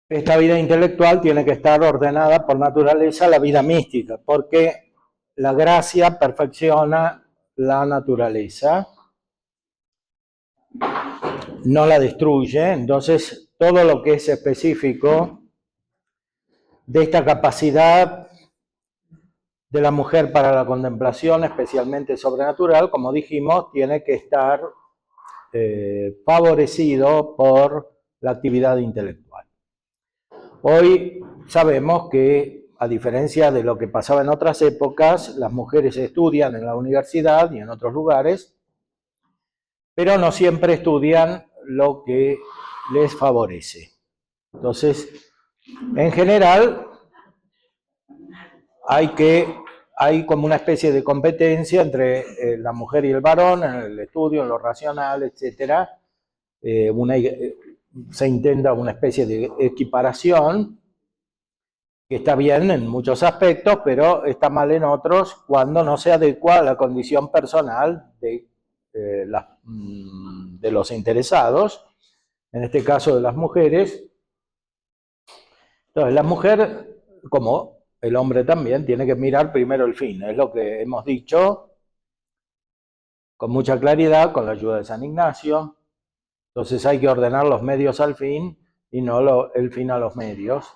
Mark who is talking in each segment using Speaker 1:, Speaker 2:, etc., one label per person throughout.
Speaker 1: esta vida intelectual tiene que estar ordenada por naturaleza a la vida mística, porque la gracia perfecciona la naturaleza, no la destruye. Entonces todo lo que es específico de esta capacidad de la mujer para la contemplación, especialmente sobrenatural, como dijimos, tiene que estar favorecido por la actividad intelectual. Hoy sabemos que, a diferencia de lo que pasaba en otras épocas, las mujeres estudian en la universidad y en otros lugares, pero no siempre estudian lo que les favorece. Entonces, en general, hay como una especie de competencia entre la mujer y el varón en el estudio, en lo racional, etc. Se intenta una especie de equiparación, que está bien en muchos aspectos, pero está mal en otros cuando no se adecua a la condición personal de los interesados, en este caso de las mujeres. Entonces, la mujer, como el hombre también, tiene que mirar primero el fin, es lo que hemos dicho con mucha claridad con la ayuda de San Ignacio. Entonces hay que ordenar los medios al fin y no el fin a los medios.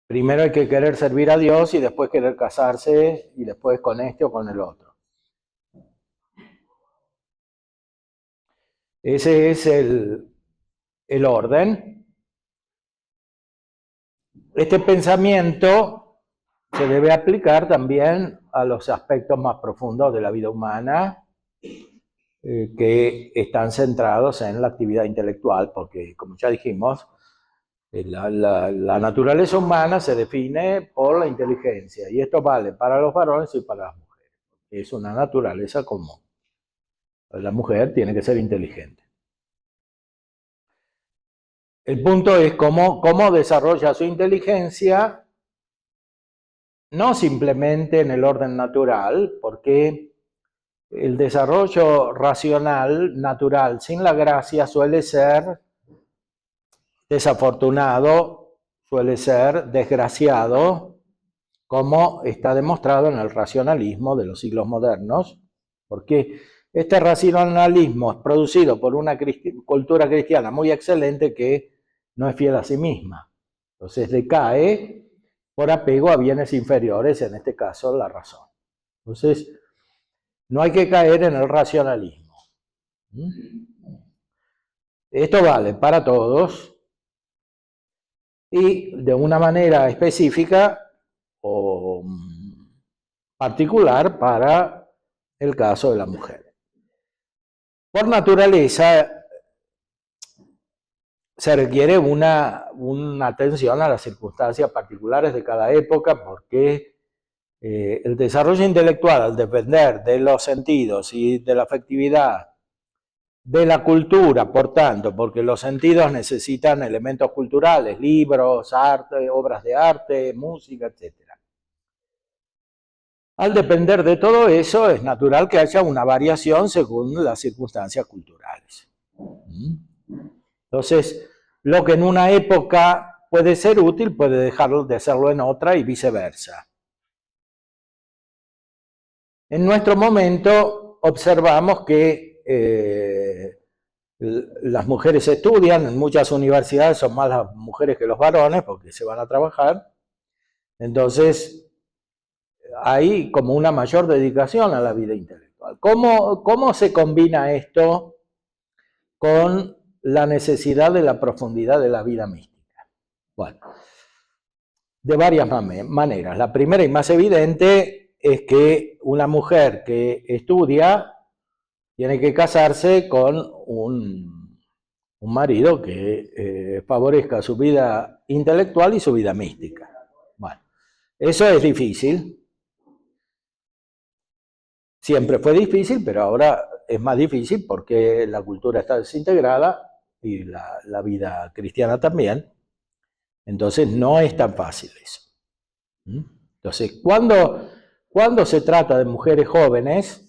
Speaker 1: Primero hay que querer servir a Dios y después querer casarse y después con este o con el otro. Ese es el orden. Este pensamiento se debe aplicar también a los aspectos más profundos de la vida humana, que están centrados en la actividad intelectual, porque, como ya dijimos, la naturaleza humana se define por la inteligencia, y esto vale para los varones y para las mujeres. Es una naturaleza común. La mujer tiene que ser inteligente. El punto es cómo desarrolla su inteligencia, no simplemente en el orden natural, porque el desarrollo racional, natural, sin la gracia, suele ser desafortunado, suele ser desgraciado, como está demostrado en el racionalismo de los siglos modernos, porque este racionalismo es producido por una cultura cristiana muy excelente que no es fiel a sí misma. Entonces decae por apego a bienes inferiores, en este caso la razón. Entonces, no hay que caer en el racionalismo. Esto vale para todos y de una manera específica o particular para el caso de la mujer. Por naturaleza se requiere una atención a las circunstancias particulares de cada época, porque el desarrollo intelectual, al depender de los sentidos y de la afectividad, de la cultura, por tanto, porque los sentidos necesitan elementos culturales, libros, arte, obras de arte, música, etc. Al depender de todo eso, es natural que haya una variación según las circunstancias culturales. Entonces, lo que en una época puede ser útil, puede dejar de serlo en otra y viceversa. En nuestro momento observamos que las mujeres estudian, en muchas universidades son más las mujeres que los varones porque se van a trabajar. Entonces, hay como una mayor dedicación a la vida intelectual. ¿Cómo se combina esto con la necesidad de la profundidad de la vida mística? Bueno, de varias maneras. La primera y más evidente es que una mujer que estudia tiene que casarse con un marido que favorezca su vida intelectual y su vida mística. Bueno, eso es difícil. Siempre fue difícil, pero ahora es más difícil porque la cultura está desintegrada y la vida cristiana también. Entonces no es tan fácil eso. Entonces, cuando se trata de mujeres jóvenes,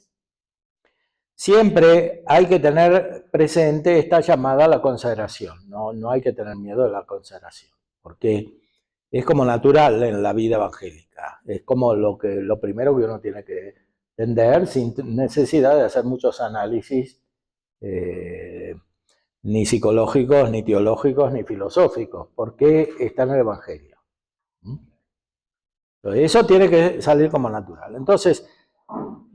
Speaker 1: siempre hay que tener presente esta llamada a la consagración. No hay que tener miedo de la consagración, porque es como natural en la vida evangélica. Es como lo primero que uno tiene que entender sin necesidad de hacer muchos análisis ni psicológicos, ni teológicos, ni filosóficos, porque está en el Evangelio. Eso tiene que salir como natural. Entonces,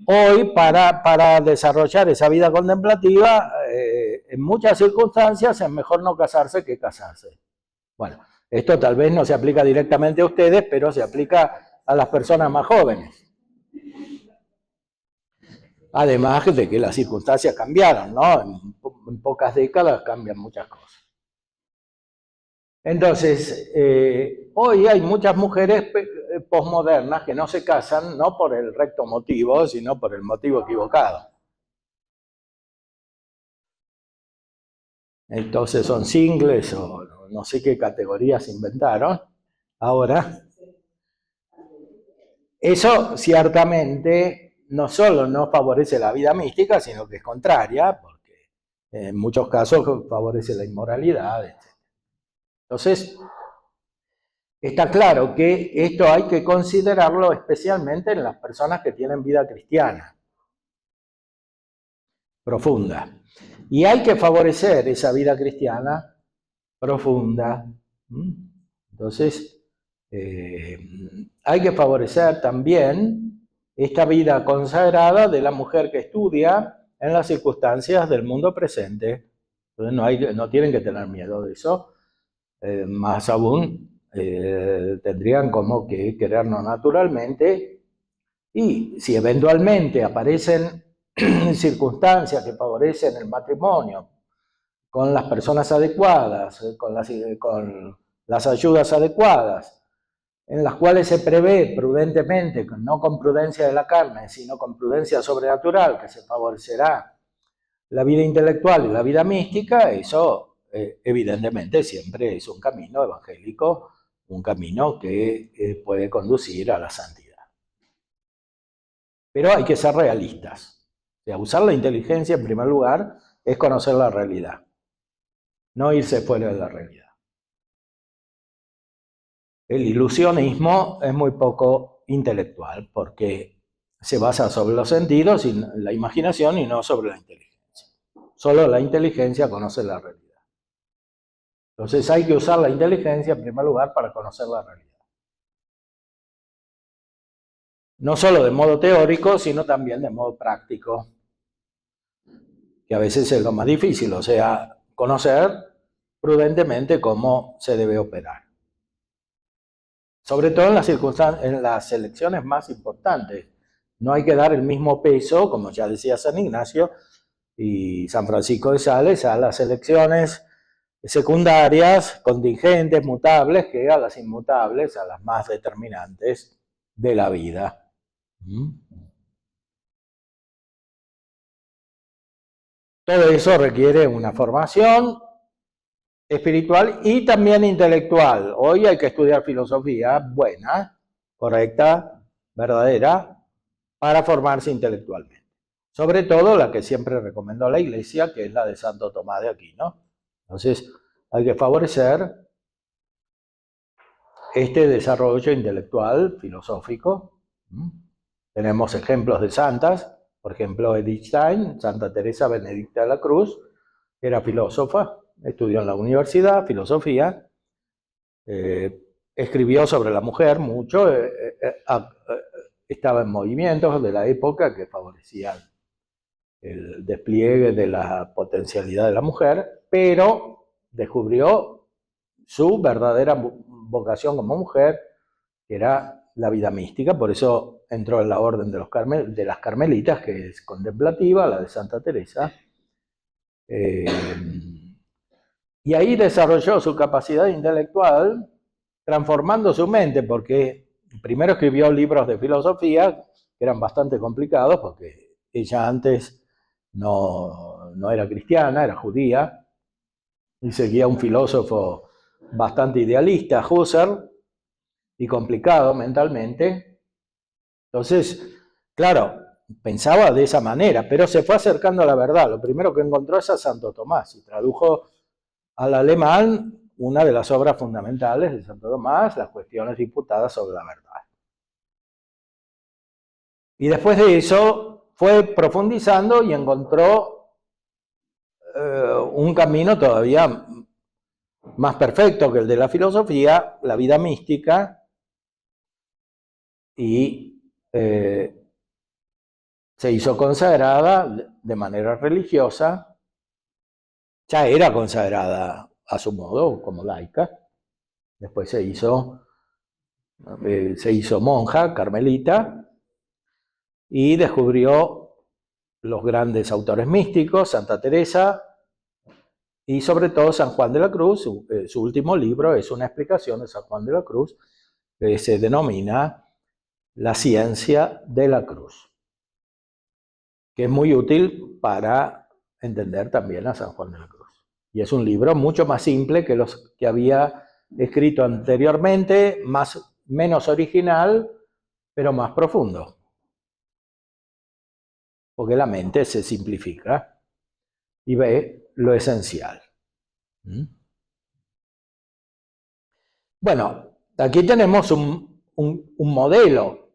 Speaker 1: hoy, para desarrollar esa vida contemplativa, en muchas circunstancias es mejor no casarse que casarse. Bueno, esto tal vez no se aplica directamente a ustedes, pero se aplica a las personas más jóvenes. Además de que las circunstancias cambiaron, ¿no? En pocas décadas cambian muchas cosas. Entonces, hoy hay muchas mujeres posmodernas que no se casan no por el recto motivo, sino por el motivo equivocado. Entonces son singles o no sé qué categorías inventaron ahora. Eso ciertamente no solo no favorece la vida mística, sino que es contraria, porque en muchos casos favorece la inmoralidad, etc. Entonces, está claro que esto hay que considerarlo especialmente en las personas que tienen vida cristiana profunda. Y hay que favorecer esa vida cristiana profunda. Entonces, hay que favorecer también esta vida consagrada de la mujer que estudia en las circunstancias del mundo presente. Entonces, no tienen que tener miedo de eso. Más aún, tendrían como que querernos naturalmente, y si eventualmente aparecen circunstancias que favorecen el matrimonio con las personas adecuadas, con las ayudas adecuadas, en las cuales se prevé prudentemente, no con prudencia de la carne, sino con prudencia sobrenatural, que se favorecerá la vida intelectual y la vida mística, eso evidentemente siempre es un camino evangélico, un camino que puede conducir a la santidad. Pero hay que ser realistas. O sea, usar la inteligencia en primer lugar es conocer la realidad, no irse fuera de la realidad. El ilusionismo es muy poco intelectual porque se basa sobre los sentidos y la imaginación y no sobre la inteligencia. Solo la inteligencia conoce la realidad. Entonces hay que usar la inteligencia en primer lugar para conocer la realidad. No solo de modo teórico, sino también de modo práctico, que a veces es lo más difícil, o sea, conocer prudentemente cómo se debe operar. Sobre todo en las elecciones más importantes. No hay que dar el mismo peso, como ya decía San Ignacio y San Francisco de Sales, a las elecciones secundarias, contingentes, mutables, que a las inmutables, a las más determinantes de la vida. Todo eso requiere una formación espiritual y también intelectual. Hoy hay que estudiar filosofía buena, correcta, verdadera, para formarse intelectualmente. Sobre todo la que siempre recomendó la Iglesia, que es la de Santo Tomás de Aquino. Entonces, hay que favorecer este desarrollo intelectual, filosófico. Tenemos ejemplos de santas, por ejemplo, Edith Stein, Santa Teresa Benedicta de la Cruz, era filósofa, estudió en la universidad, filosofía, escribió sobre la mujer mucho, estaba en movimientos de la época que favorecían el despliegue de la potencialidad de la mujer, pero descubrió su verdadera vocación como mujer, que era la vida mística, por eso entró en la orden de las carmelitas, que es contemplativa, la de Santa Teresa, y ahí desarrolló su capacidad intelectual, transformando su mente, porque primero escribió libros de filosofía, que eran bastante complicados, porque ella antes no era cristiana, era judía, y seguía un filósofo bastante idealista, Husserl, y complicado mentalmente. Entonces, claro, pensaba de esa manera, pero se fue acercando a la verdad. Lo primero que encontró es a Santo Tomás y tradujo al alemán una de las obras fundamentales de Santo Tomás, las cuestiones disputadas sobre la verdad. Y después de eso fue profundizando y encontró un camino todavía más perfecto que el de la filosofía, la vida mística, y se hizo consagrada de manera religiosa. Ya era consagrada a su modo como laica, después se hizo monja carmelita y descubrió los grandes autores místicos, Santa Teresa y sobre todo San Juan de la Cruz. Su último libro es una explicación de San Juan de la Cruz que se denomina La ciencia de la cruz, que es muy útil para entender también a San Juan de la Cruz. Y es un libro mucho más simple que los que había escrito anteriormente, menos original, pero más profundo. Porque la mente se simplifica y ve lo esencial. Bueno, aquí tenemos un modelo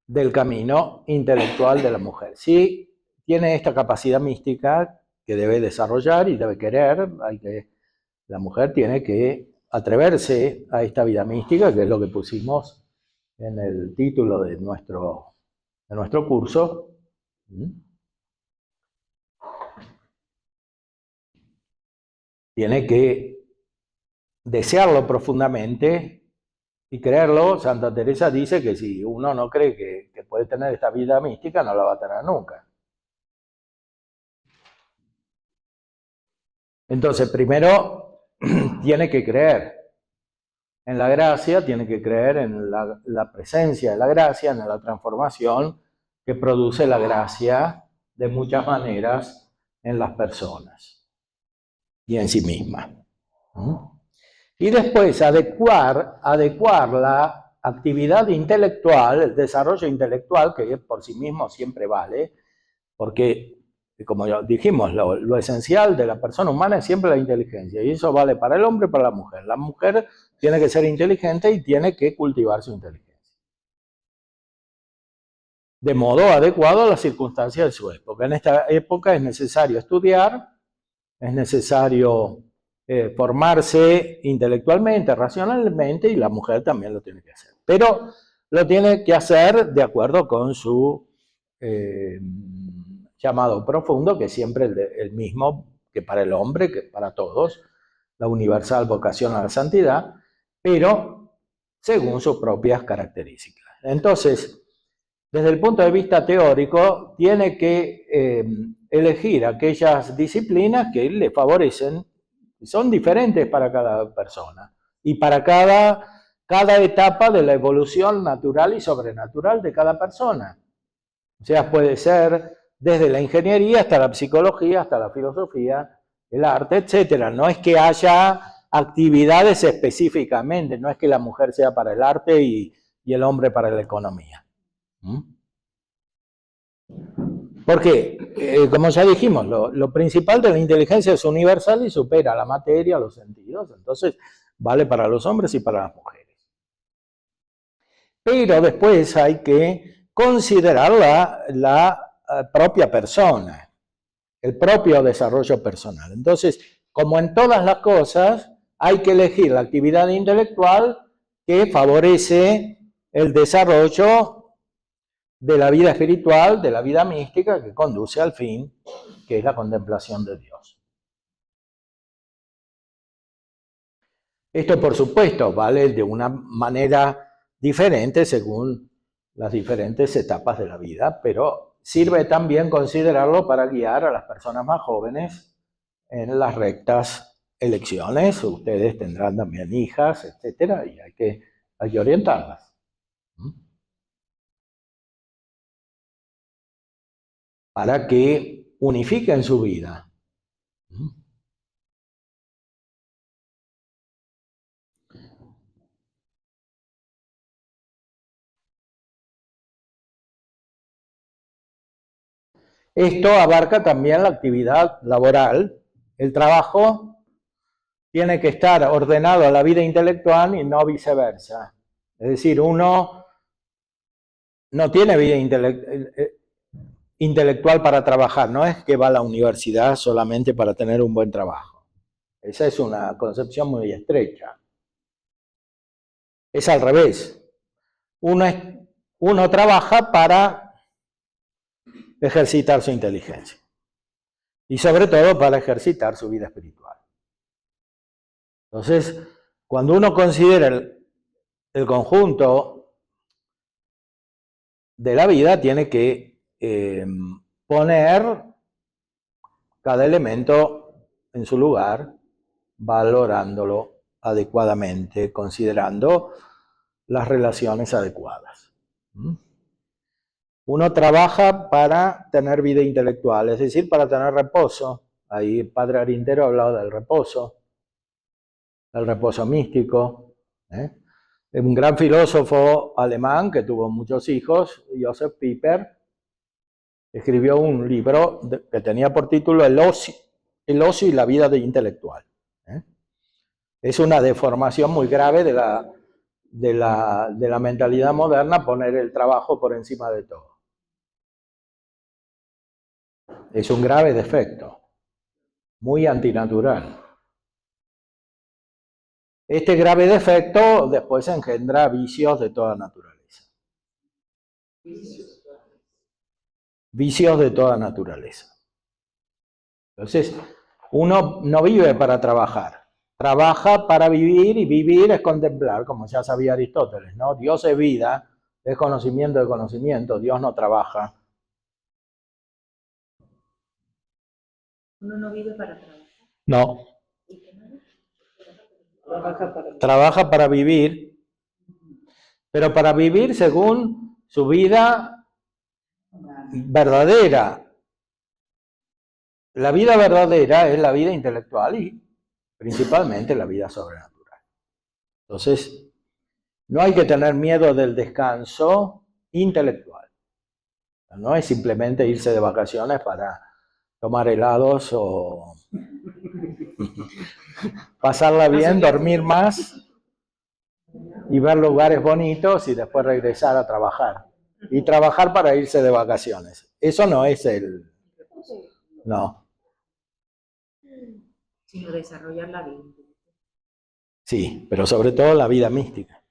Speaker 1: del camino intelectual de la mujer. Sí, tiene esta capacidad mística que debe desarrollar y debe querer. La mujer tiene que atreverse a esta vida mística, que es lo que pusimos en el título de nuestro curso. Tiene que desearlo profundamente y creerlo. Santa Teresa dice que si uno no cree que puede tener esta vida mística, no la va a tener nunca. Entonces, primero tiene que creer en la gracia, tiene que creer en la presencia de la gracia, en la transformación que produce la gracia de muchas maneras en las personas y en sí misma. Y después adecuar la actividad intelectual, el desarrollo intelectual, que por sí mismo siempre vale, porque, como ya dijimos, lo esencial de la persona humana es siempre la inteligencia, y eso vale para el hombre y para la mujer. La mujer tiene que ser inteligente y tiene que cultivar su inteligencia, de modo adecuado a las circunstancias de su época. En esta época es necesario estudiar, es necesario formarse intelectualmente, racionalmente, y la mujer también lo tiene que hacer. Pero lo tiene que hacer de acuerdo con su llamado profundo, que es siempre el mismo que para el hombre, que para todos, la universal vocación a la santidad, pero según sus propias características. Entonces, desde el punto de vista teórico, tiene que elegir aquellas disciplinas que le favorecen, son diferentes para cada persona y para cada etapa de la evolución natural y sobrenatural de cada persona. O sea, puede ser desde la ingeniería hasta la psicología, hasta la filosofía, el arte, etc. No es que haya actividades específicamente, no es que la mujer sea para el arte y el hombre para la economía. Porque, como ya dijimos, lo principal de la inteligencia es universal y supera la materia, los sentidos, entonces vale para los hombres y para las mujeres. Pero después hay que considerar la propia persona, el propio desarrollo personal. Entonces, como en todas las cosas, hay que elegir la actividad intelectual que favorece el desarrollo de la vida espiritual, de la vida mística, que conduce al fin, que es la contemplación de Dios. Esto, por supuesto, vale de una manera diferente según las diferentes etapas de la vida, pero sirve también considerarlo para guiar a las personas más jóvenes en las rectas elecciones. Ustedes tendrán también hijas, etcétera, y hay que orientarlas. Para que unifiquen su vida. Esto abarca también la actividad laboral. El trabajo tiene que estar ordenado a la vida intelectual y no viceversa. Es decir, uno no tiene vida intelectual para trabajar, no es que va a la universidad solamente para tener un buen trabajo. Esa es una concepción muy estrecha. Es al revés. Uno trabaja para ejercitar su inteligencia y sobre todo para ejercitar su vida espiritual. Entonces, cuando uno considera el conjunto de la vida, tiene que poner cada elemento en su lugar, valorándolo adecuadamente, considerando las relaciones adecuadas. Uno trabaja para tener vida intelectual, es decir, para tener reposo. Ahí el padre Arintero ha hablado del reposo místico. Un gran filósofo alemán que tuvo muchos hijos, Joseph Pieper, escribió un libro que tenía por título El ocio y la vida intelectual. Es una deformación muy grave de la mentalidad moderna poner el trabajo por encima de todo. Es un grave defecto, muy antinatural. Este grave defecto después engendra vicios de toda naturaleza. Vicios de toda naturaleza. Entonces, uno no vive para trabajar, trabaja para vivir, y vivir es contemplar, como ya sabía Aristóteles, ¿no? Dios es vida, es conocimiento de conocimiento, Dios no trabaja.
Speaker 2: ¿Uno no vive para trabajar?
Speaker 1: No. Trabaja para vivir, pero para vivir según su vida verdadera. La vida verdadera es la vida intelectual y principalmente la vida sobrenatural. Entonces, no hay que tener miedo del descanso intelectual. No es simplemente irse de vacaciones para tomar helados o pasarla bien, dormir más y ver lugares bonitos y después regresar a trabajar. Y trabajar para irse de vacaciones. Eso no es el... No.
Speaker 2: Sino desarrollar la vida.
Speaker 1: Sí, pero sobre todo la vida mística.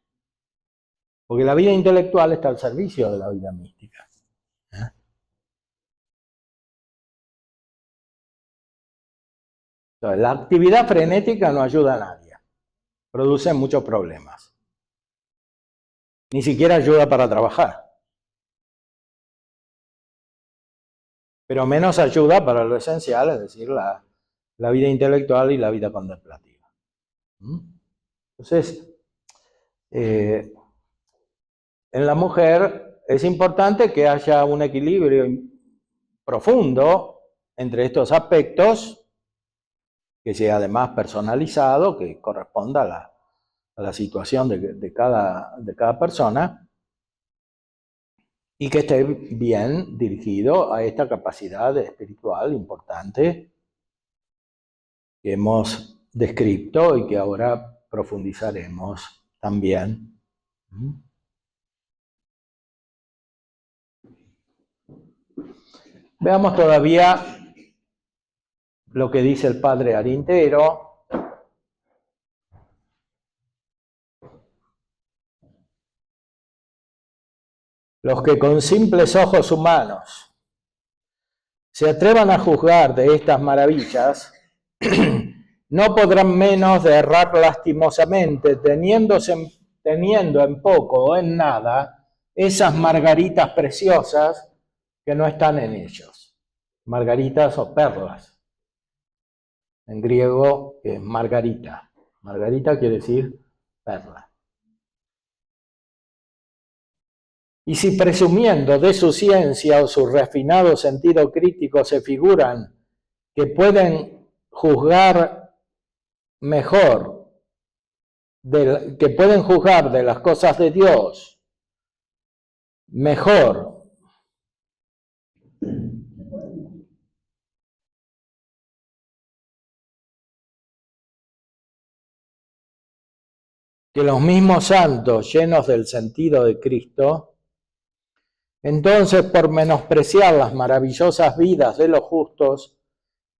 Speaker 1: Porque la vida intelectual está al servicio de la vida mística. Entonces, la actividad frenética no ayuda a nadie. Produce muchos problemas. Ni siquiera ayuda para trabajar. Pero menos ayuda para lo esencial, es decir, la vida intelectual y la vida contemplativa. Entonces, en la mujer es importante que haya un equilibrio profundo entre estos aspectos, que sea además personalizado, que corresponda a la situación de cada persona, y que esté bien dirigido a esta capacidad espiritual importante que hemos descrito y que ahora profundizaremos también. Veamos todavía lo que dice el padre Arintero. Los que con simples ojos humanos se atrevan a juzgar de estas maravillas, no podrán menos de errar lastimosamente, teniendo en poco o en nada esas margaritas preciosas que no están en ellos. Margaritas o perlas. En griego es margarita. Margarita quiere decir perla. Y si presumiendo de su ciencia o su refinado sentido crítico se figuran que pueden juzgar mejor, que pueden juzgar de las cosas de Dios mejor que los mismos santos llenos del sentido de Cristo, entonces por menospreciar las maravillosas vidas de los justos,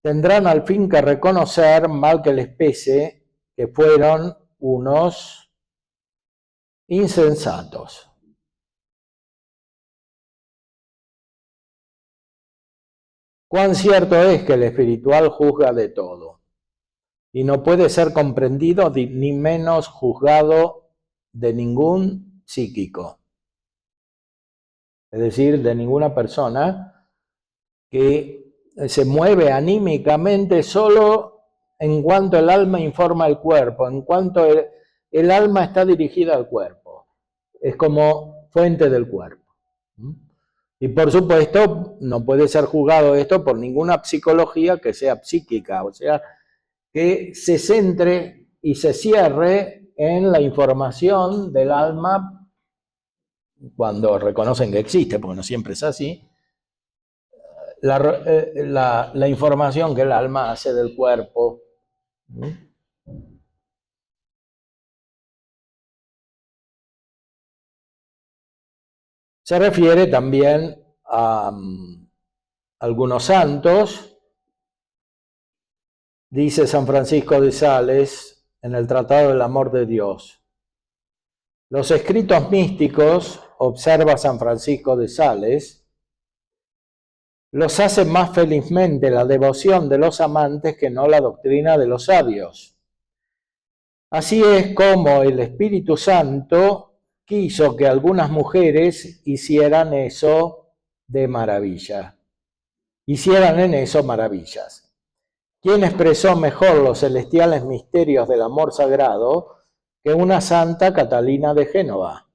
Speaker 1: tendrán al fin que reconocer, mal que les pese, que fueron unos insensatos. Cuán cierto es que el espiritual juzga de todo, y no puede ser comprendido ni menos juzgado de ningún psíquico, es decir, de ninguna persona que se mueve anímicamente solo en cuanto el alma informa al cuerpo, en cuanto el alma está dirigida al cuerpo, es como fuente del cuerpo. Y por supuesto, no puede ser juzgado esto por ninguna psicología que sea psíquica, o sea, que se centre y se cierre en la información del alma cuando reconocen que existe, porque no siempre es así, la información que el alma hace del cuerpo. Se refiere también a algunos santos. Dice San Francisco de Sales en el Tratado del Amor de Dios: los escritos místicos, observa San Francisco de Sales, los hace más felizmente la devoción de los amantes que no la doctrina de los sabios. Así es como el Espíritu Santo quiso que algunas mujeres hicieran eso de maravilla. Hicieran en eso maravillas. ¿Quién expresó mejor los celestiales misterios del amor sagrado que una santa Catalina de Génova?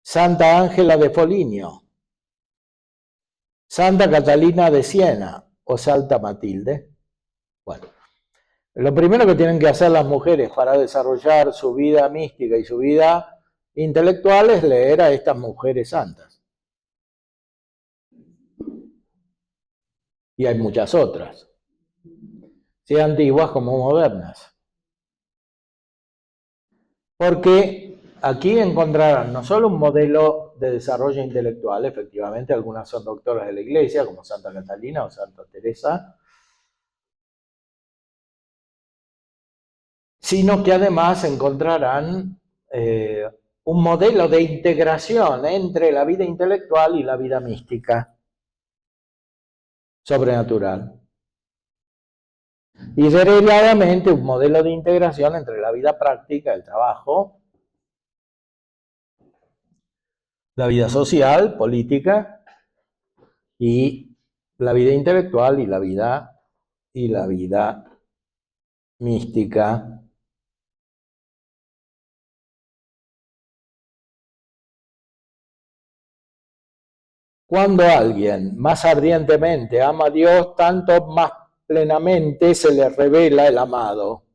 Speaker 1: Santa Ángela de Foligno, Santa Catalina de Siena o Santa Matilde. Bueno, lo primero que tienen que hacer las mujeres para desarrollar su vida mística y su vida intelectual es leer a estas mujeres santas. Y hay muchas otras, sean antiguas como modernas. Porque aquí encontrarán no solo un modelo de desarrollo intelectual, efectivamente algunas son doctoras de la Iglesia, como Santa Catalina o Santa Teresa, sino que además encontrarán un modelo de integración entre la vida intelectual y la vida mística, sobrenatural. Y derivadamente un modelo de integración entre la vida práctica, el trabajo, la vida social, política, y la vida intelectual y la vida mística. Cuando alguien más ardientemente ama a Dios, tanto más plenamente se le revela el amado.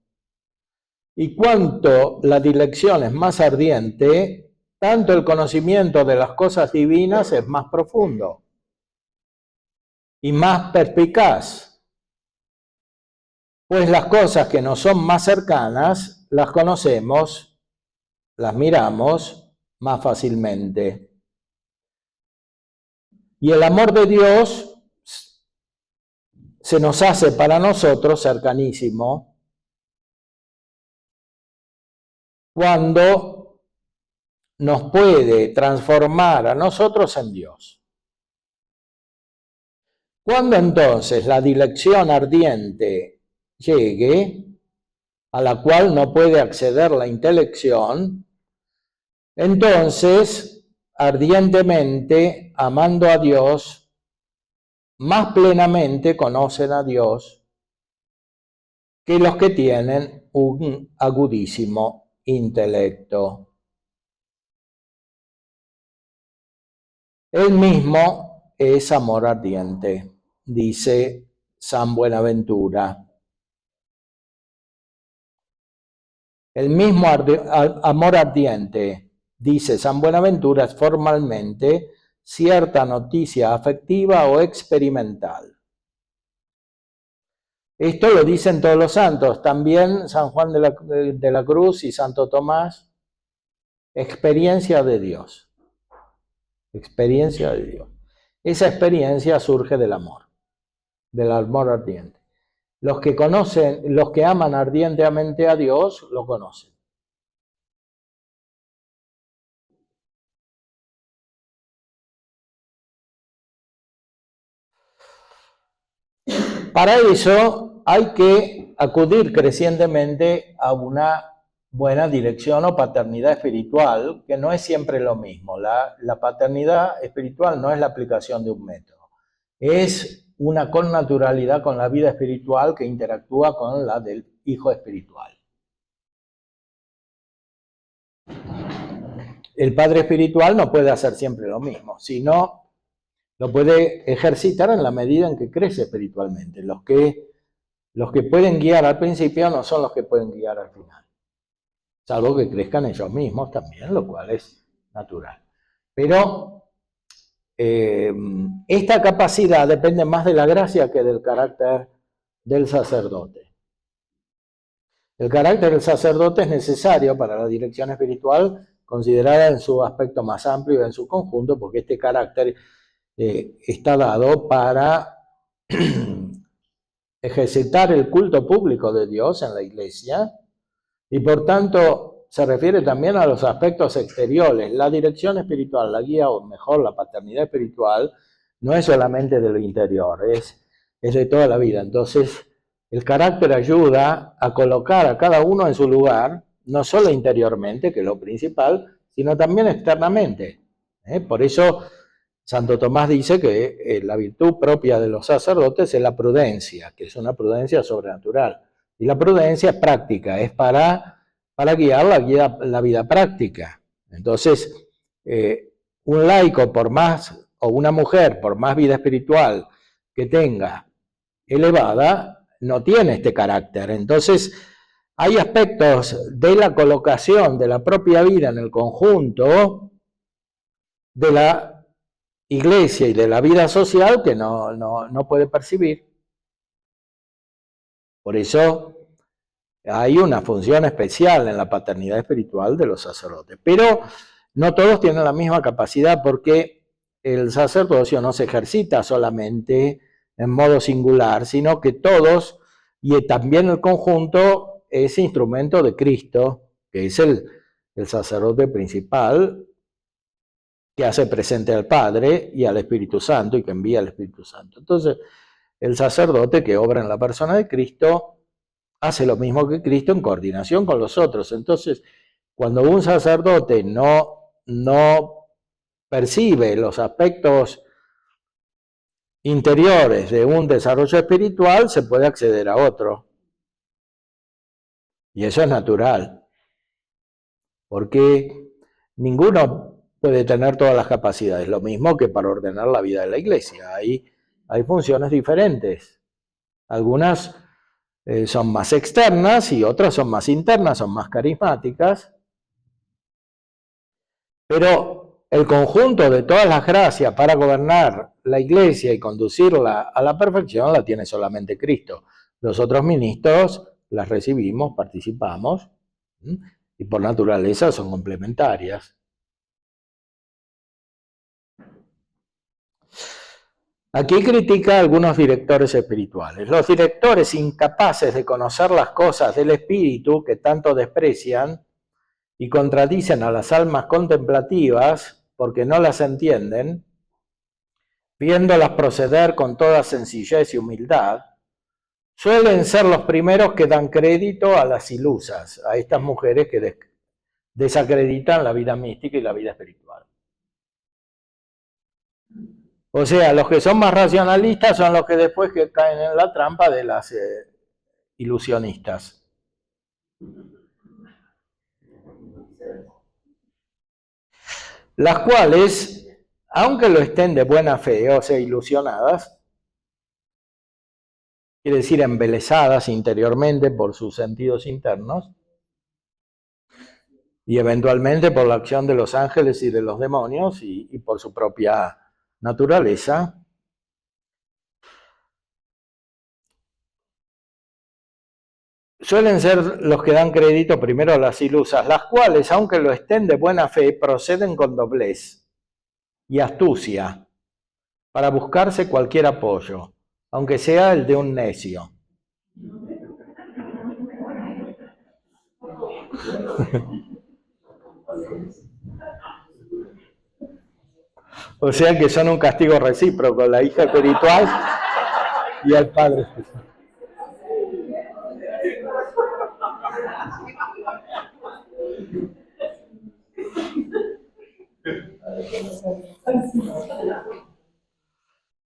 Speaker 1: Y cuanto la dilección es más ardiente, tanto el conocimiento de las cosas divinas es más profundo y más perspicaz. Pues las cosas que nos son más cercanas, las conocemos, las miramos más fácilmente. Y el amor de Dios se nos hace para nosotros cercanísimo cuando nos puede transformar a nosotros en Dios. Cuando entonces la dilección ardiente llegue, a la cual no puede acceder la intelección, entonces ardientemente, amando a Dios, más plenamente conocen a Dios que los que tienen un agudísimo intelecto. El mismo es amor ardiente, dice San Buenaventura. El mismo amor ardiente, dice San Buenaventura, es formalmente cierta noticia afectiva o experimental. Esto lo dicen todos los santos, también San Juan de la Cruz y Santo Tomás. Experiencia de Dios. Experiencia de Dios. Esa experiencia surge del amor ardiente. Los que conocen, los que aman ardientemente a Dios, lo conocen. Para eso hay que acudir crecientemente a una buena dirección o paternidad espiritual, que no es siempre lo mismo. La paternidad espiritual no es la aplicación de un método, es una connaturalidad con la vida espiritual que interactúa con la del hijo espiritual. El padre espiritual no puede hacer siempre lo mismo, sino lo puede ejercitar en la medida en que crece espiritualmente. Los que pueden guiar al principio no son los que pueden guiar al final, salvo que crezcan ellos mismos también, lo cual es natural. Pero esta capacidad depende más de la gracia que del carácter del sacerdote. El carácter del sacerdote es necesario para la dirección espiritual, considerada en su aspecto más amplio y en su conjunto, porque este carácter está dado para ejercitar el culto público de Dios en la iglesia y por tanto se refiere también a los aspectos exteriores. La dirección espiritual, la guía, o mejor la paternidad espiritual, no es solamente de lo interior, es de toda la vida. Entonces el carácter ayuda a colocar a cada uno en su lugar, no solo interiormente, que es lo principal, sino también externamente. Por eso Santo Tomás dice que la virtud propia de los sacerdotes es la prudencia, que es una prudencia sobrenatural. Y la prudencia es práctica, es para guiar la vida práctica. Entonces, un laico, por más, o una mujer, por más vida espiritual que tenga elevada, no tiene este carácter. Entonces, hay aspectos de la colocación de la propia vida en el conjunto de la iglesia y de la vida social que no puede percibir. Por eso hay una función especial en la paternidad espiritual de los sacerdotes. Pero no todos tienen la misma capacidad, porque el sacerdocio no se ejercita solamente en modo singular, sino que todos, y también el conjunto, es instrumento de Cristo, que es el sacerdote principal, que hace presente al Padre y al Espíritu Santo y que envía al Espíritu Santo. Entonces, el sacerdote que obra en la persona de Cristo hace lo mismo que Cristo en coordinación con los otros. Entonces, cuando un sacerdote no percibe los aspectos interiores de un desarrollo espiritual, se puede acceder a otro. Y eso es natural, porque ninguno puede tener todas las capacidades, lo mismo que para ordenar la vida de la iglesia. Hay funciones diferentes. Algunas son más externas y otras son más internas, son más carismáticas. Pero el conjunto de todas las gracias para gobernar la iglesia y conducirla a la perfección la tiene solamente Cristo. Los otros ministros las recibimos, participamos, y por naturaleza son complementarias. Aquí critica a algunos directores espirituales. Los directores incapaces de conocer las cosas del espíritu que tanto desprecian y contradicen a las almas contemplativas porque no las entienden, viéndolas proceder con toda sencillez y humildad, suelen ser los primeros que dan crédito a las ilusas, a estas mujeres que desacreditan la vida mística y la vida espiritual. O sea, los que son más racionalistas son los que después que caen en la trampa de las ilusionistas. Las cuales, aunque lo estén de buena fe, o sea, ilusionadas, quiere decir embelesadas interiormente por sus sentidos internos, y eventualmente por la acción de los ángeles y de los demonios y por su propia naturaleza, suelen ser los que dan crédito primero a las ilusas, las cuales, aunque lo estén de buena fe, proceden con doblez y astucia para buscarse cualquier apoyo, aunque sea el de un necio. O sea que son un castigo recíproco, la hija espiritual y el padre espiritual.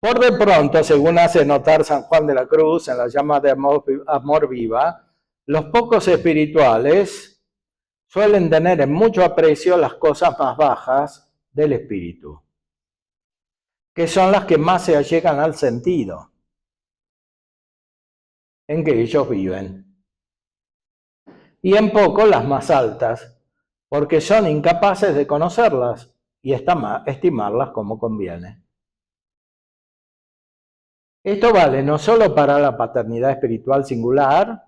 Speaker 1: Por de pronto, según hace notar San Juan de la Cruz en la llama de amor viva, los pocos espirituales suelen tener en mucho aprecio las cosas más bajas del espíritu, que son las que más se allegan al sentido en que ellos viven, y en poco las más altas, porque son incapaces de conocerlas y estimarlas como conviene. Esto vale no solo para la paternidad espiritual singular,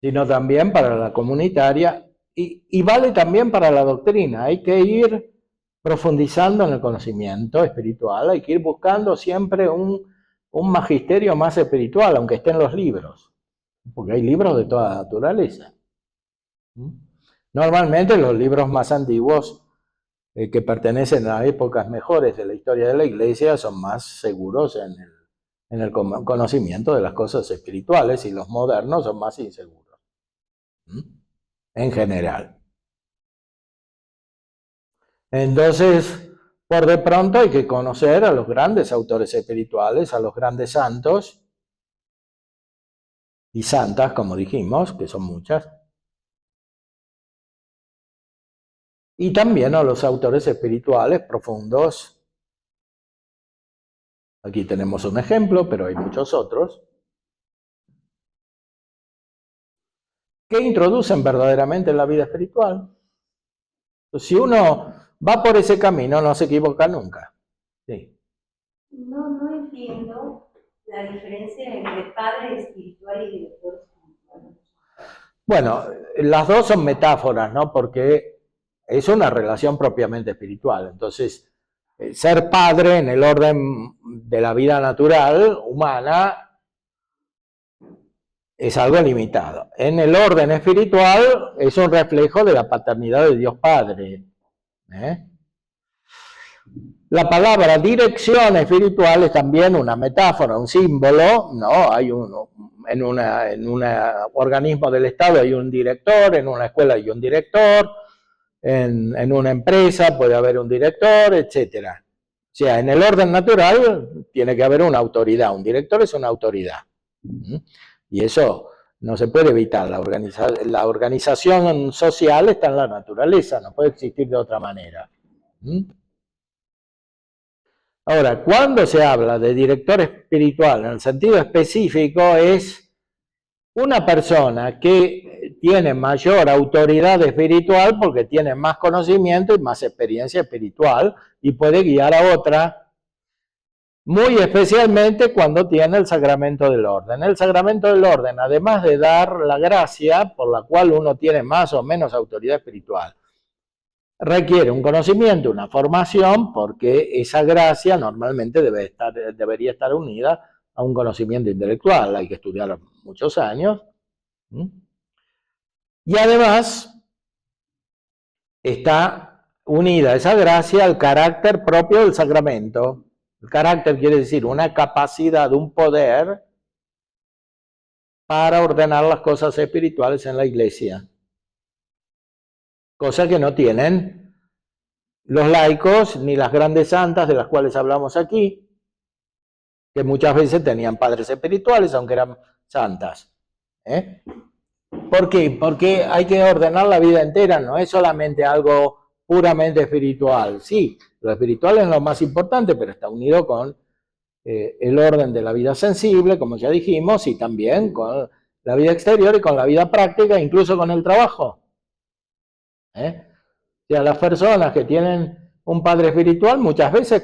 Speaker 1: sino también para la comunitaria y vale también para la doctrina. Hay que ir profundizando en el conocimiento espiritual, hay que ir buscando siempre un magisterio más espiritual, aunque esté en los libros, porque hay libros de toda naturaleza. Normalmente los libros más antiguos que pertenecen a épocas mejores de la historia de la Iglesia son más seguros en el conocimiento de las cosas espirituales, y los modernos son más inseguros, en general. Entonces, por de pronto hay que conocer a los grandes autores espirituales, a los grandes santos y santas, como dijimos, que son muchas, y también a los autores espirituales profundos. Aquí tenemos un ejemplo, pero hay muchos otros, que introducen verdaderamente en la vida espiritual. Si uno va por ese camino, no se equivoca nunca. Sí.
Speaker 3: No entiendo la diferencia entre padre espiritual y director espiritual.
Speaker 1: Bueno, las dos son metáforas, ¿no? Porque es una relación propiamente espiritual. Entonces, ser padre en el orden de la vida natural, humana, es algo limitado. En el orden espiritual es un reflejo de la paternidad de Dios Padre. La palabra dirección espiritual es también una metáfora, un símbolo, ¿no? Hay en un organismo del Estado hay un director, en una escuela hay un director, en una empresa puede haber un director, etc. O sea, en el orden natural tiene que haber una autoridad, un director es una autoridad. Y eso no se puede evitar, la organización social está en la naturaleza, no puede existir de otra manera. Ahora, cuando se habla de director espiritual en el sentido específico, es una persona que tiene mayor autoridad espiritual porque tiene más conocimiento y más experiencia espiritual y puede guiar a otra, muy especialmente cuando tiene el sacramento del orden. El sacramento del orden, además de dar la gracia por la cual uno tiene más o menos autoridad espiritual, requiere un conocimiento, una formación, porque esa gracia normalmente debería estar unida a un conocimiento intelectual. Hay que estudiar muchos años. Y además está unida esa gracia al carácter propio del sacramento. El carácter quiere decir una capacidad, un poder para ordenar las cosas espirituales en la Iglesia. Cosa que no tienen los laicos ni las grandes santas de las cuales hablamos aquí, que muchas veces tenían padres espirituales aunque eran santas. ¿Por qué? Porque hay que ordenar la vida entera, no es solamente algo puramente espiritual. Sí, lo espiritual es lo más importante, pero está unido con el orden de la vida sensible, como ya dijimos, y también con la vida exterior y con la vida práctica, incluso con el trabajo. O sea, las personas que tienen un padre espiritual muchas veces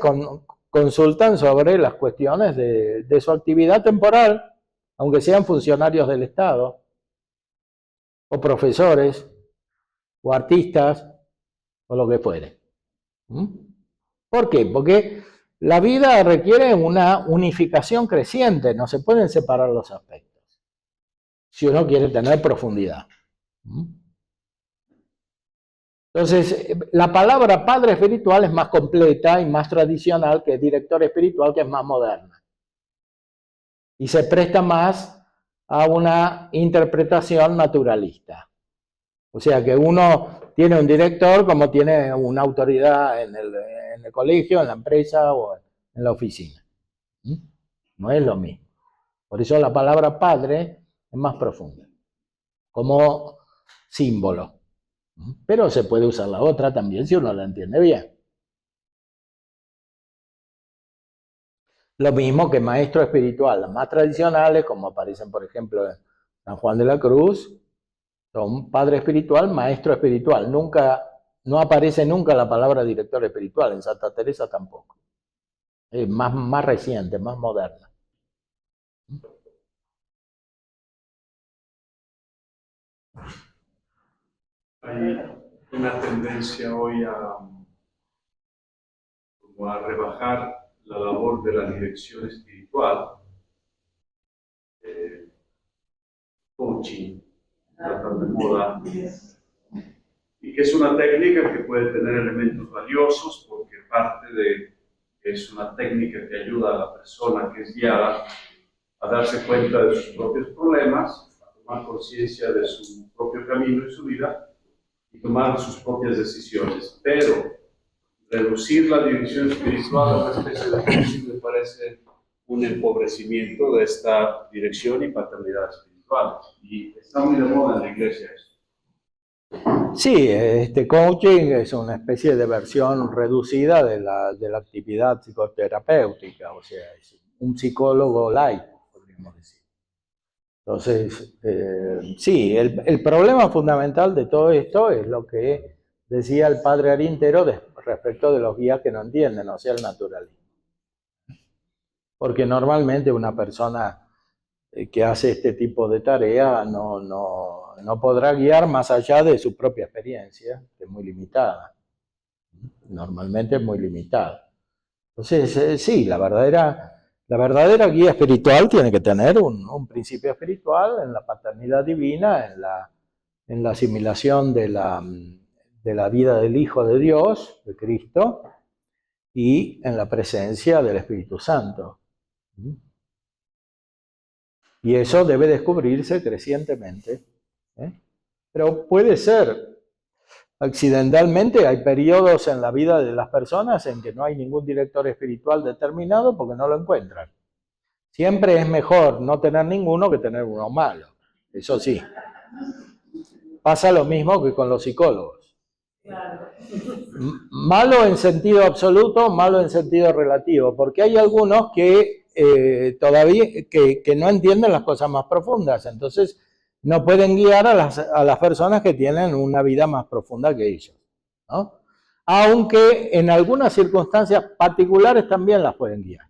Speaker 1: consultan sobre las cuestiones de su actividad temporal, aunque sean funcionarios del Estado. o profesores, o artistas, o lo que fuere. ¿Por qué? Porque la vida requiere una unificación creciente, no se pueden separar los aspectos, si uno quiere tener profundidad. Entonces, la palabra padre espiritual es más completa y más tradicional que director espiritual, que es más moderna. Y se presta más a una interpretación naturalista. O sea que uno tiene un director como tiene una autoridad en el colegio, en la empresa o en la oficina. No es lo mismo. Por eso la palabra padre es más profunda, como símbolo. Pero se puede usar la otra también si uno la entiende bien. Lo mismo que maestro espiritual. Las más tradicionales, como aparecen por ejemplo en San Juan de la Cruz, son padre espiritual, maestro espiritual. No aparece nunca la palabra director espiritual, en Santa Teresa tampoco. Es más reciente, más moderna.
Speaker 4: Hay una tendencia hoy como a rebajar la labor de la dirección espiritual, coaching, está tan de moda, y que es una técnica que puede tener elementos valiosos porque parte de que es una técnica que ayuda a la persona que es guiada a darse cuenta de sus propios problemas, a tomar conciencia de su propio camino y su vida y tomar sus propias decisiones. Pero reducir la dirección espiritual a una especie de coaching me parece un empobrecimiento de esta dirección y paternidad espiritual. Y está muy de moda en la iglesia eso.
Speaker 1: Sí, este coaching es una especie de versión reducida de la actividad psicoterapéutica, o sea, es un psicólogo light, podríamos decir. Entonces, sí, el problema fundamental de todo esto es lo que decía el padre Arintero respecto de los guías que no entienden, o sea, el naturalismo. Porque normalmente una persona que hace este tipo de tarea no podrá guiar más allá de su propia experiencia, que es muy limitada. Normalmente es muy limitada. Entonces, sí, la verdadera guía espiritual tiene que tener un principio espiritual en la paternidad divina, en la asimilación de la vida del Hijo de Dios, de Cristo, y en la presencia del Espíritu Santo. Y eso debe descubrirse crecientemente. Pero puede ser, accidentalmente hay periodos en la vida de las personas en que no hay ningún director espiritual determinado porque no lo encuentran. Siempre es mejor no tener ninguno que tener uno malo, eso sí. Pasa lo mismo que con los psicólogos. Malo en sentido absoluto, malo en sentido relativo, porque hay algunos que todavía que no entienden las cosas más profundas, entonces no pueden guiar a las personas que tienen una vida más profunda que ellos, ¿no? Aunque en algunas circunstancias particulares también las pueden guiar,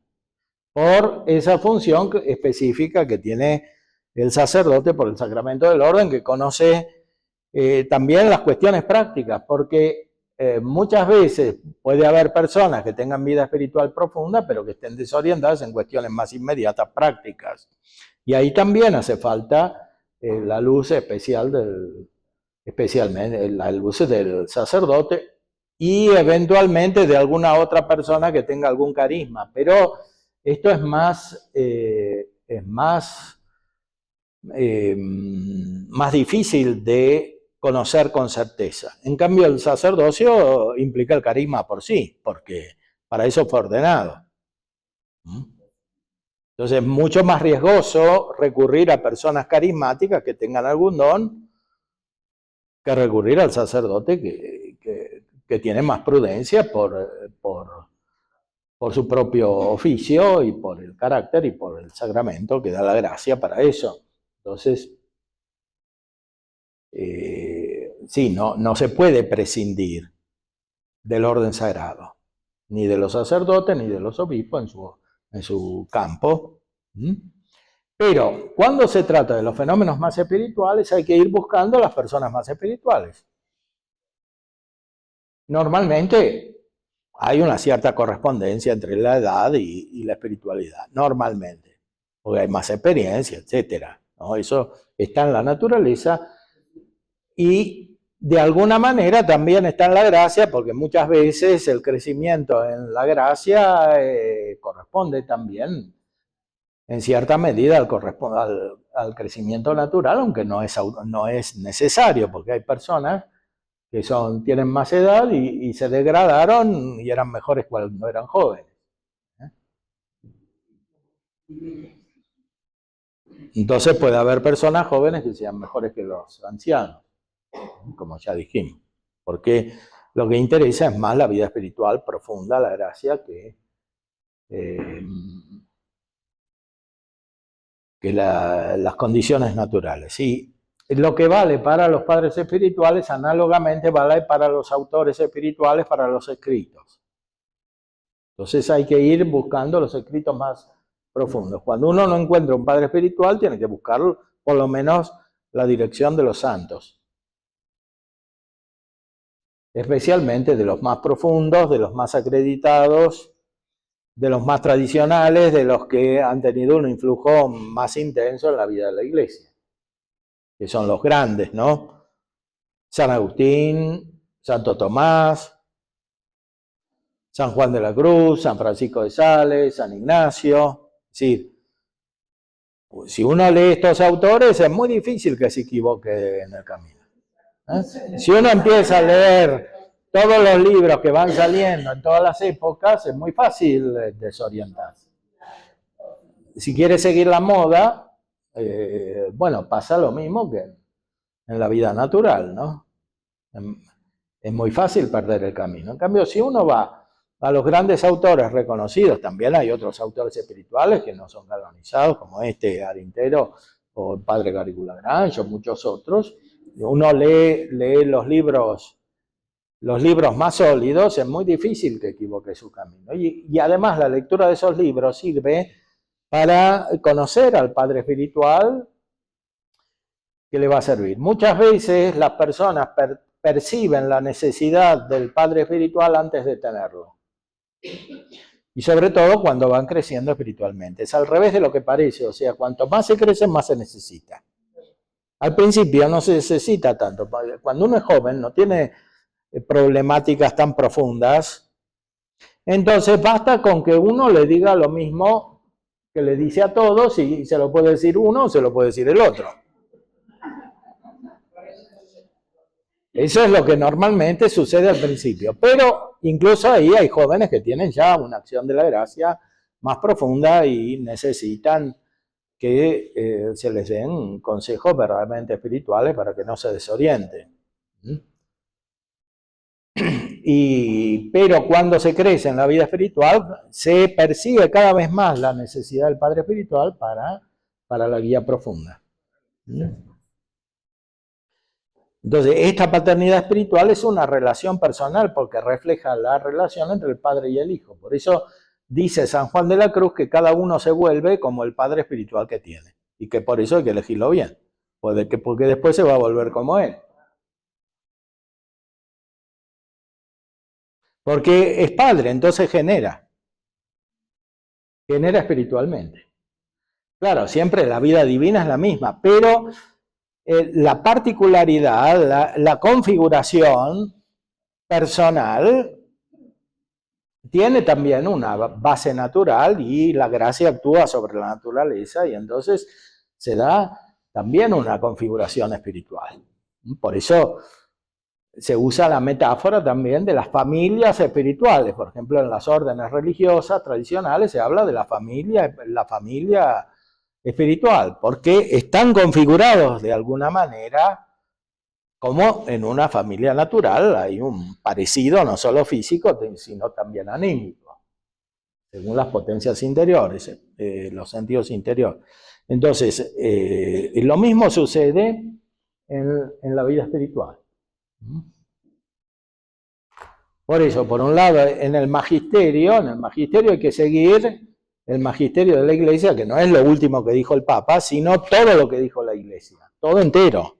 Speaker 1: por esa función específica que tiene el sacerdote por el sacramento del orden, que conoce también las cuestiones prácticas, porque muchas veces puede haber personas que tengan vida espiritual profunda, pero que estén desorientadas en cuestiones más inmediatas, prácticas. Y ahí también hace falta la luz especialmente la luz del sacerdote y eventualmente de alguna otra persona que tenga algún carisma. Pero esto es más difícil de conocer con certeza. En cambio, el sacerdocio implica el carisma por sí, porque para eso fue ordenado. Entonces es mucho más riesgoso recurrir a personas carismáticas que tengan algún don que recurrir al sacerdote que tiene más prudencia por su propio oficio y por el carácter y por el sacramento que da la gracia para eso. Entonces, sí, no se puede prescindir del orden sagrado, ni de los sacerdotes ni de los obispos en su campo. Pero cuando se trata de los fenómenos más espirituales, hay que ir buscando a las personas más espirituales. Normalmente hay una cierta correspondencia entre la edad y la espiritualidad, normalmente, porque hay más experiencia, etc., ¿no? Eso está en la naturaleza y de alguna manera también está en la gracia, porque muchas veces el crecimiento en la gracia corresponde también en cierta medida al crecimiento natural, aunque no es necesario, porque hay personas que tienen más edad y se degradaron y eran mejores cuando eran jóvenes. Entonces puede haber personas jóvenes que sean mejores que los ancianos, como ya dijimos, porque lo que interesa es más la vida espiritual profunda, la gracia, que las condiciones naturales. Y lo que vale para los padres espirituales, análogamente vale para los autores espirituales, para los escritos. Entonces hay que ir buscando los escritos más profundos. Cuando uno no encuentra un padre espiritual, tiene que buscar por lo menos la dirección de los santos. Especialmente de los más profundos, de los más acreditados, de los más tradicionales, de los que han tenido un influjo más intenso en la vida de la Iglesia, que son los grandes, ¿no? San Agustín, Santo Tomás, San Juan de la Cruz, San Francisco de Sales, San Ignacio. Es decir, si uno lee estos autores, es muy difícil que se equivoque en el camino. Si uno empieza a leer todos los libros que van saliendo en todas las épocas, es muy fácil desorientarse. Si quiere seguir la moda, bueno, pasa lo mismo que en la vida natural, ¿no? Es muy fácil perder el camino. En cambio, si uno va a los grandes autores reconocidos, también hay otros autores espirituales que no son canonizados, como Arintero o el padre Garrigou Lagrange o muchos otros. Uno lee los libros más sólidos, es muy difícil que equivoque su camino. Y además la lectura de esos libros sirve para conocer al padre espiritual que le va a servir. Muchas veces las personas perciben la necesidad del padre espiritual antes de tenerlo. Y sobre todo cuando van creciendo espiritualmente. Es al revés de lo que parece, o sea, cuanto más se crece, más se necesita. Al principio no se necesita tanto. Cuando uno es joven, no tiene problemáticas tan profundas, entonces basta con que uno le diga lo mismo que le dice a todos, y se lo puede decir uno o se lo puede decir el otro. Eso es lo que normalmente sucede al principio, pero incluso ahí hay jóvenes que tienen ya una acción de la gracia más profunda y necesitan que se les den consejos verdaderamente espirituales para que no se desorienten. Pero cuando se crece en la vida espiritual, se percibe cada vez más la necesidad del padre espiritual para la guía profunda. Entonces, esta paternidad espiritual es una relación personal porque refleja la relación entre el padre y el hijo. Por eso dice San Juan de la Cruz que cada uno se vuelve como el padre espiritual que tiene. Y que por eso hay que elegirlo bien. Porque después se va a volver como él. Porque es padre, entonces genera espiritualmente. Claro, siempre la vida divina es la misma, pero la particularidad, la configuración personal tiene también una base natural y la gracia actúa sobre la naturaleza y entonces se da también una configuración espiritual. Por eso se usa la metáfora también de las familias espirituales. Por ejemplo, en las órdenes religiosas tradicionales se habla de la familia espiritual, porque están configurados de alguna manera como en una familia natural. Hay un parecido no solo físico, sino también anímico, según las potencias interiores, los sentidos interiores. Entonces, lo mismo sucede en la vida espiritual. Por eso, por un lado, en el magisterio hay que seguir el magisterio de la Iglesia, que no es lo último que dijo el Papa, sino todo lo que dijo la Iglesia, todo entero.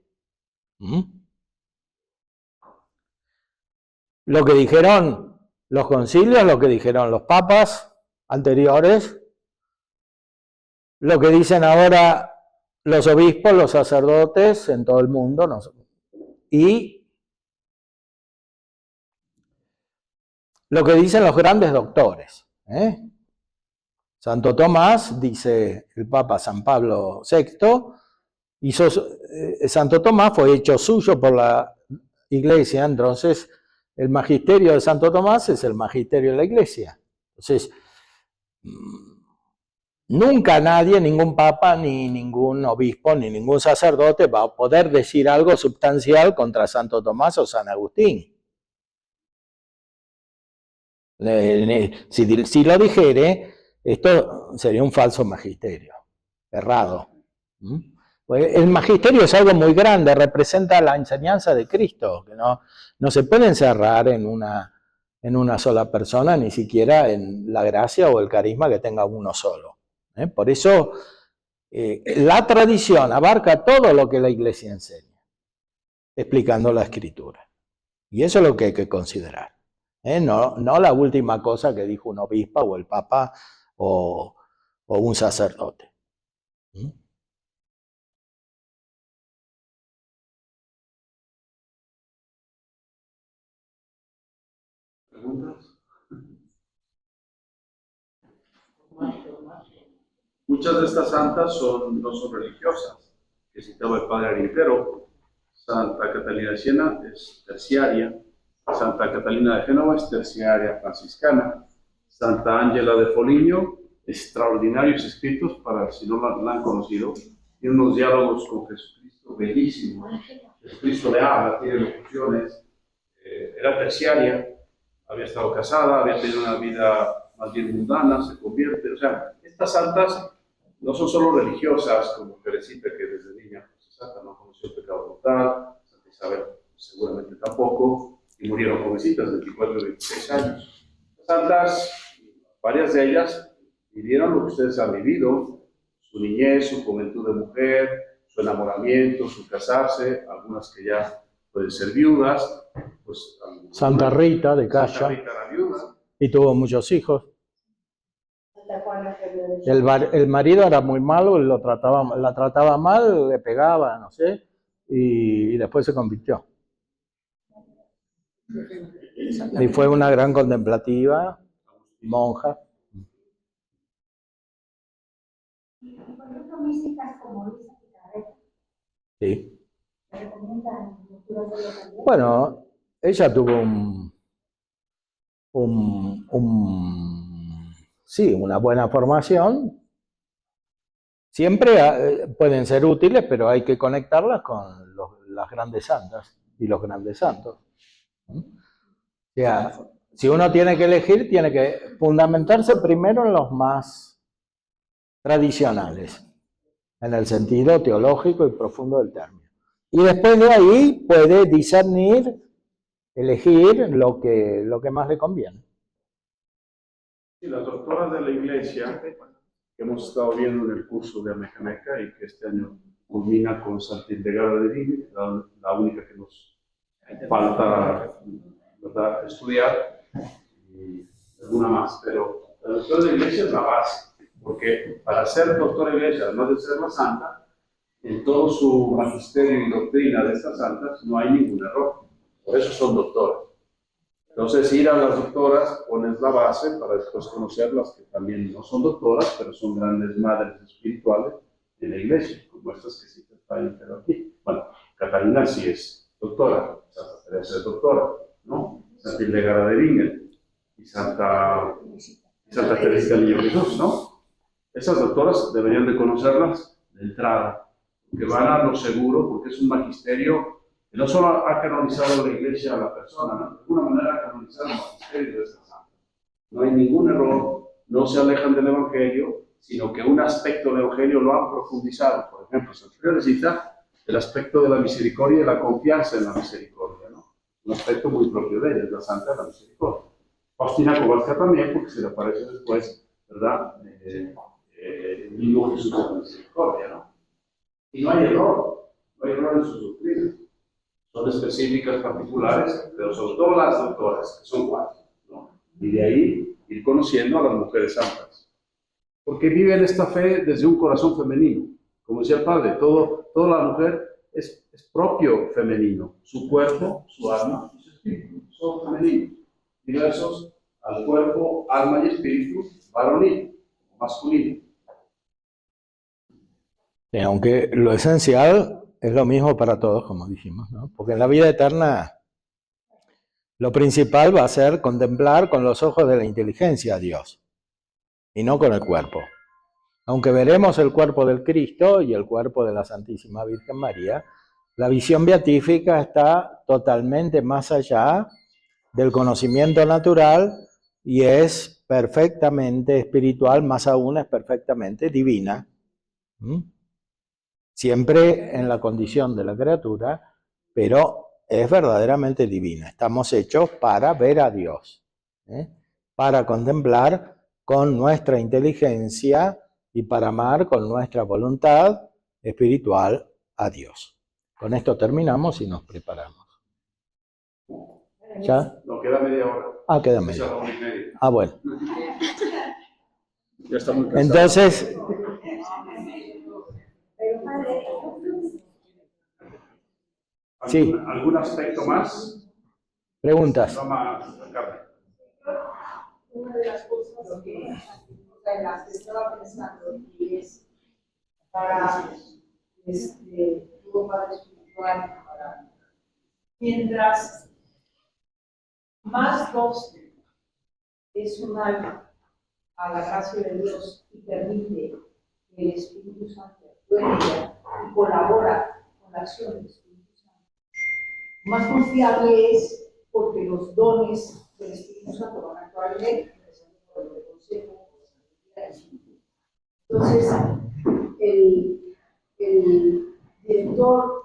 Speaker 1: Lo que dijeron los concilios, lo que dijeron los papas anteriores, lo que dicen ahora los obispos, los sacerdotes en todo el mundo, y lo que dicen los grandes doctores. Santo Tomás, dice el Papa San Pablo VI, Santo Tomás fue hecho suyo por la Iglesia, entonces el magisterio de Santo Tomás es el magisterio de la Iglesia. Entonces, nunca nadie, ningún papa, ni ningún obispo, ni ningún sacerdote va a poder decir algo sustancial contra Santo Tomás o San Agustín. Si lo dijere, esto sería un falso magisterio, errado. El magisterio es algo muy grande, representa la enseñanza de Cristo, que no se puede encerrar en una sola persona, ni siquiera en la gracia o el carisma que tenga uno solo. Por eso la tradición abarca todo lo que la Iglesia enseña, explicando la Escritura. Y eso es lo que hay que considerar. No la última cosa que dijo un obispo o el Papa o un sacerdote.
Speaker 4: ¿Preguntas? Muchas de estas santas no son religiosas, que citaba el padre Aritero. Santa Catalina de Siena es terciaria, Santa Catalina de Génova es terciaria franciscana, Santa Ángela de Foligno, extraordinarios escritos para si no la han conocido, tiene unos diálogos con Jesucristo bellísimos. Jesucristo le habla, tiene locuciones, era terciaria, había estado casada, había tenido una vida más bien mundana, se convierte, o sea, estas santas no son solo religiosas, como Teresita, que desde niña fue santa, no conoció el pecado mortal, Santa Isabel seguramente tampoco, y murieron jovencitas, 24 y 26 años. Las santas, varias de ellas, vivieron lo que ustedes han vivido, su niñez, su juventud de mujer, su enamoramiento, su casarse, algunas que ya pueden ser viudas, pues,
Speaker 1: Santa Rita de Calla,
Speaker 4: Santa Rita era viuda,
Speaker 1: y tuvo muchos hijos. El marido era muy malo, la trataba mal, le pegaba, no sé, y después se convirtió. Y fue una gran contemplativa, monja. Sí. Bueno, ella tuvo una buena formación. Siempre pueden ser útiles, pero hay que conectarlas con las grandes santas y los grandes santos. O sea, si uno tiene que elegir, tiene que fundamentarse primero en los más tradicionales, en el sentido teológico y profundo del término. Y después de ahí puede discernir, elegir lo que más le conviene.
Speaker 4: Sí, las doctoras de la Iglesia, que hemos estado viendo en el curso de Amecameca y que este año culmina con Santa Hildegard de Bingen, la única que nos falta, ¿verdad?, estudiar, y alguna más, pero la doctora de la Iglesia es la base, porque para ser doctora de la Iglesia, además de ser la santa, en todo su magisterio y doctrina de estas santas no hay ningún error, por eso son doctoras. Entonces, ir a las doctoras pones la base para después conocer las que también no son doctoras, pero son grandes madres espirituales de la Iglesia, como estas que sí te traen aquí. Bueno, Catalina sí es doctora, Santa Teresa es doctora, ¿no? Santa Hildegard de Bingen y Santa Teresa del Niño Jesús, ¿no? Esas doctoras deberían de conocerlas de entrada, que van a lo seguro, porque es un magisterio que no solo ha canonizado la Iglesia a la persona, ¿no?, de alguna manera ha canonizado el magisterio de esta santa. No hay ningún error, no se alejan del Evangelio, sino que un aspecto del Evangelio lo han profundizado. Por ejemplo, Santa Teresita, el aspecto de la misericordia y la confianza en la misericordia, ¿no? Un aspecto muy propio de ella, es la santa de la misericordia. Faustina Kowalska también, porque se le aparece después ¿verdad? El mismo Jesús de la misericordia, ¿no? Y no hay error en sus doctrinas. Son específicas, particulares, pero sobre todo las doctoras, que son 4, ¿no? Y de ahí ir conociendo a las mujeres santas. Porque viven esta fe desde un corazón femenino. Como decía el padre, toda la mujer es propio femenino. Su cuerpo, su alma y su espíritu son femeninos, diversos al cuerpo, alma y espíritu varonil, masculino.
Speaker 1: Sí, aunque lo esencial es lo mismo para todos, como dijimos, ¿no? Porque en la vida eterna lo principal va a ser contemplar con los ojos de la inteligencia a Dios y no con el cuerpo. Aunque veremos el cuerpo del Cristo y el cuerpo de la Santísima Virgen María, la visión beatífica está totalmente más allá del conocimiento natural y es perfectamente espiritual, más aún es perfectamente divina. Siempre en la condición de la criatura, pero es verdaderamente divina. Estamos hechos para ver a Dios, para contemplar con nuestra inteligencia y para amar con nuestra voluntad espiritual a Dios. Con esto terminamos y nos preparamos. ¿Ya?
Speaker 4: No, queda media hora.
Speaker 1: Ah, queda media hora. Ah, bueno.
Speaker 4: Ya está muy cansado.
Speaker 1: Entonces, sí.
Speaker 4: ¿Algún aspecto más?
Speaker 1: Preguntas.
Speaker 5: Una de las cosas en las que estaba pensando y es para todo padre espiritual, mientras más dócil es un alma a la gracia de Dios y permite que el Espíritu Santo actúe en ella y colabora con la acción del Espíritu Santo, más confiable es porque los dones del Espíritu Santo van a actuar en él, empezando por el consejo, por la sabiduría. Entonces, el director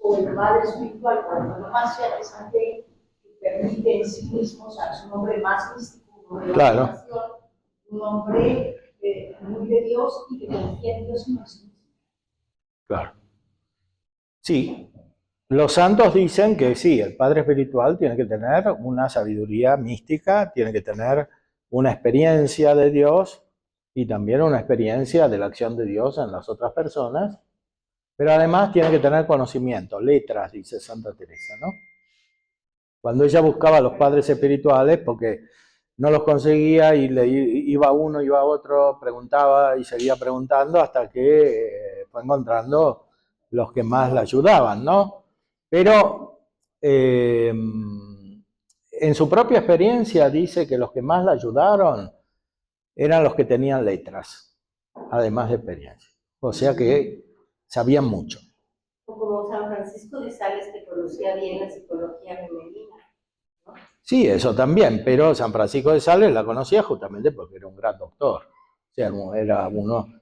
Speaker 5: o el padre espiritual, por antonomasia, es aquel que permite en sí mismo, o sea, es un hombre más místico, un hombre de oración, un hombre muy de Dios y que confía en Dios y no es.
Speaker 1: Claro. Sí. Los santos dicen que sí, el padre espiritual tiene que tener una sabiduría mística, tiene que tener una experiencia de Dios y también una experiencia de la acción de Dios en las otras personas, pero además tiene que tener conocimiento, letras, dice Santa Teresa, ¿no? Cuando ella buscaba a los padres espirituales, porque no los conseguía y le iba uno, iba otro, preguntaba y seguía preguntando hasta que fue encontrando los que más la ayudaban, ¿no? Pero en su propia experiencia dice que los que más la ayudaron eran los que tenían letras, además de experiencia. O sea que sabían mucho.
Speaker 3: O como San Francisco de Sales, que conocía bien la psicología femenina, ¿no?
Speaker 1: Sí, eso también, pero San Francisco de Sales la conocía justamente porque era un gran doctor. O sea,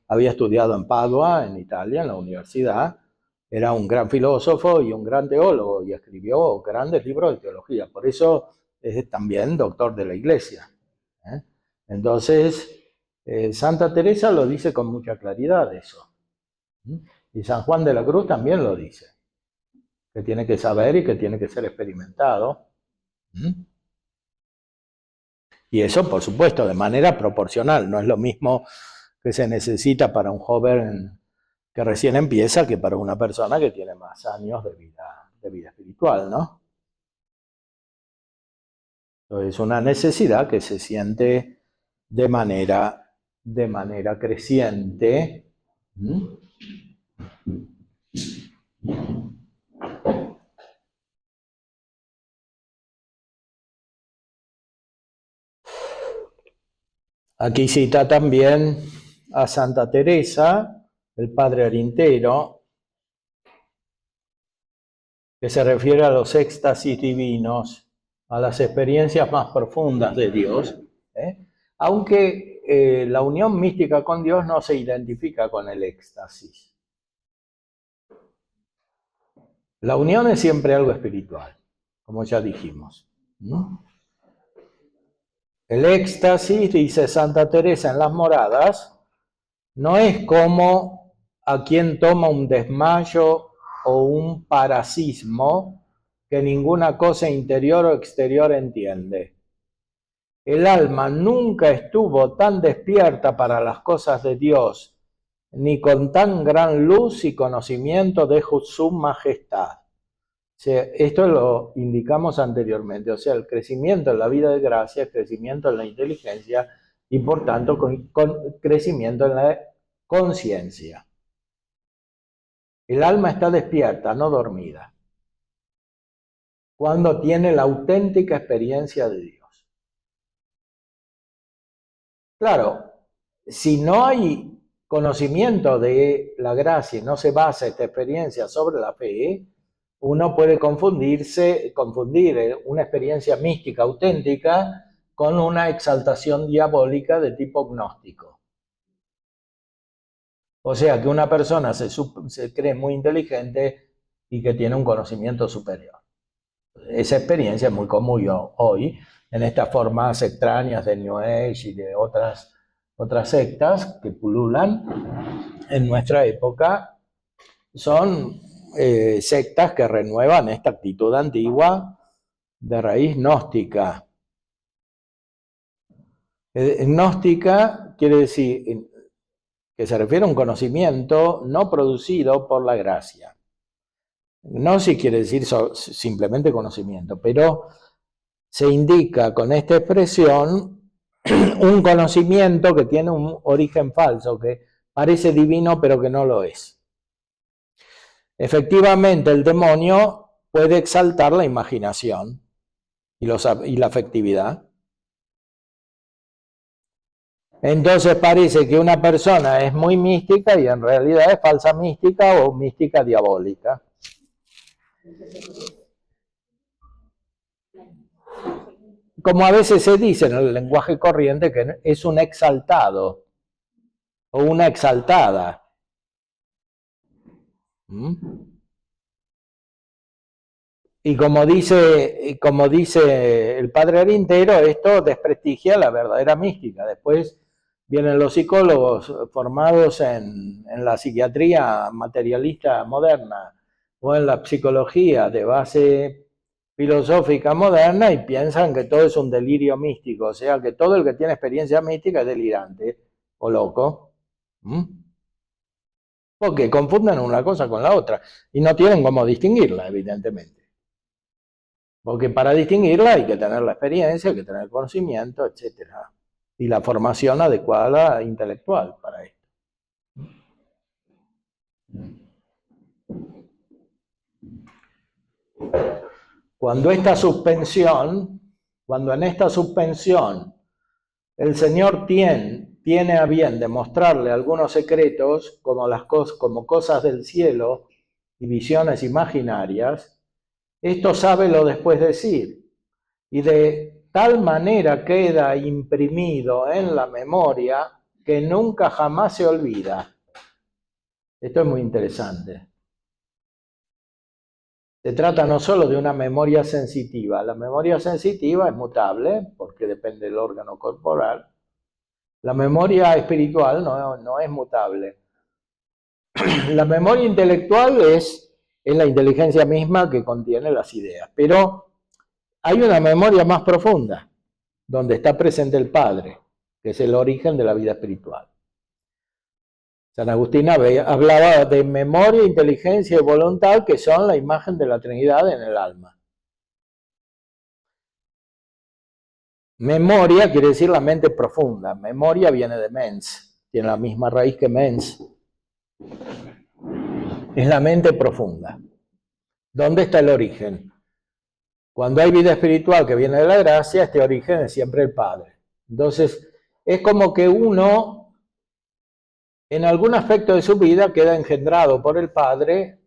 Speaker 1: había estudiado en Padua, en Italia, en la universidad. Era un gran filósofo y un gran teólogo y escribió grandes libros de teología. Por eso es también doctor de la Iglesia. Entonces, Santa Teresa lo dice con mucha claridad eso. Y San Juan de la Cruz también lo dice. Que tiene que saber y que tiene que ser experimentado. Y eso, por supuesto, de manera proporcional. No es lo mismo que se necesita para un joven que recién empieza que para una persona que tiene más años de vida espiritual, ¿no? Entonces es una necesidad que se siente de manera creciente. Aquí cita también a Santa Teresa, el padre Arintero, que se refiere a los éxtasis divinos, a las experiencias más profundas de Dios, aunque la unión mística con Dios no se identifica con el éxtasis. La unión es siempre algo espiritual, como ya dijimos. El éxtasis, dice Santa Teresa en las Moradas, no es como a quien toma un desmayo o un parasismo que ninguna cosa interior o exterior entiende. El alma nunca estuvo tan despierta para las cosas de Dios, ni con tan gran luz y conocimiento de su majestad. O sea, esto lo indicamos anteriormente, o sea, el crecimiento en la vida de gracia, el crecimiento en la inteligencia y por tanto con crecimiento en la conciencia. El alma está despierta, no dormida, cuando tiene la auténtica experiencia de Dios. Claro, si no hay conocimiento de la gracia y no se basa esta experiencia sobre la fe, uno puede confundir una experiencia mística auténtica con una exaltación diabólica de tipo gnóstico. O sea que una persona se cree muy inteligente y que tiene un conocimiento superior. Esa experiencia es muy común hoy en estas formas extrañas de New Age y de otras sectas que pululan en nuestra época. Son sectas que renuevan esta actitud antigua de raíz gnóstica. Gnóstica quiere decir que se refiere a un conocimiento no producido por la gracia. Gnosis quiere decir simplemente conocimiento, pero se indica con esta expresión un conocimiento que tiene un origen falso, que parece divino pero que no lo es. Efectivamente, el demonio puede exaltar la imaginación y la afectividad. Entonces parece que una persona es muy mística y en realidad es falsa mística o mística diabólica. Como a veces se dice en el lenguaje corriente, que es un exaltado o una exaltada. Y como dice el padre Arintero, esto desprestigia la verdadera mística. Después vienen los psicólogos formados en la psiquiatría materialista moderna o en la psicología de base filosófica moderna y piensan que todo es un delirio místico, o sea que todo el que tiene experiencia mística es delirante o loco. Porque confunden una cosa con la otra y no tienen cómo distinguirla, evidentemente. Porque para distinguirla hay que tener la experiencia, hay que tener el conocimiento, etc. Y la formación adecuada intelectual para esto. Cuando en esta suspensión el Señor tiene a bien demostrarle algunos secretos como cosas del cielo y visiones imaginarias, esto sábelo después decir, y de tal manera queda imprimido en la memoria que nunca jamás se olvida. Esto es muy interesante. Se trata no solo de una memoria sensitiva. La memoria sensitiva es mutable porque depende del órgano corporal. La memoria espiritual no es mutable. La memoria intelectual es la inteligencia misma que contiene las ideas. Pero hay una memoria más profunda, donde está presente el Padre, que es el origen de la vida espiritual. San Agustín hablaba de memoria, inteligencia y voluntad, que son la imagen de la Trinidad en el alma. Memoria quiere decir la mente profunda. Memoria viene de mens, tiene la misma raíz que mens. Es la mente profunda. ¿Dónde está el origen? Cuando hay vida espiritual que viene de la gracia, este origen es siempre el Padre. Entonces, es como que uno, en algún aspecto de su vida, queda engendrado por el Padre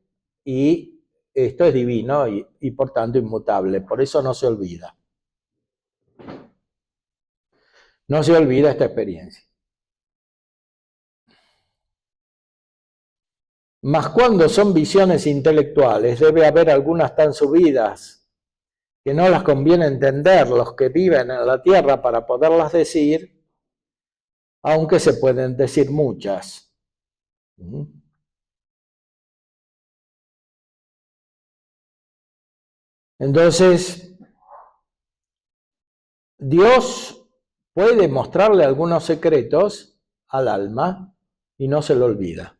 Speaker 1: y esto es divino y por tanto inmutable. Por eso no se olvida. No se olvida esta experiencia. Mas cuando son visiones intelectuales, debe haber algunas tan subidas que no las conviene entender los que viven en la tierra para poderlas decir, aunque se pueden decir muchas. Entonces, Dios puede mostrarle algunos secretos al alma y no se lo olvida.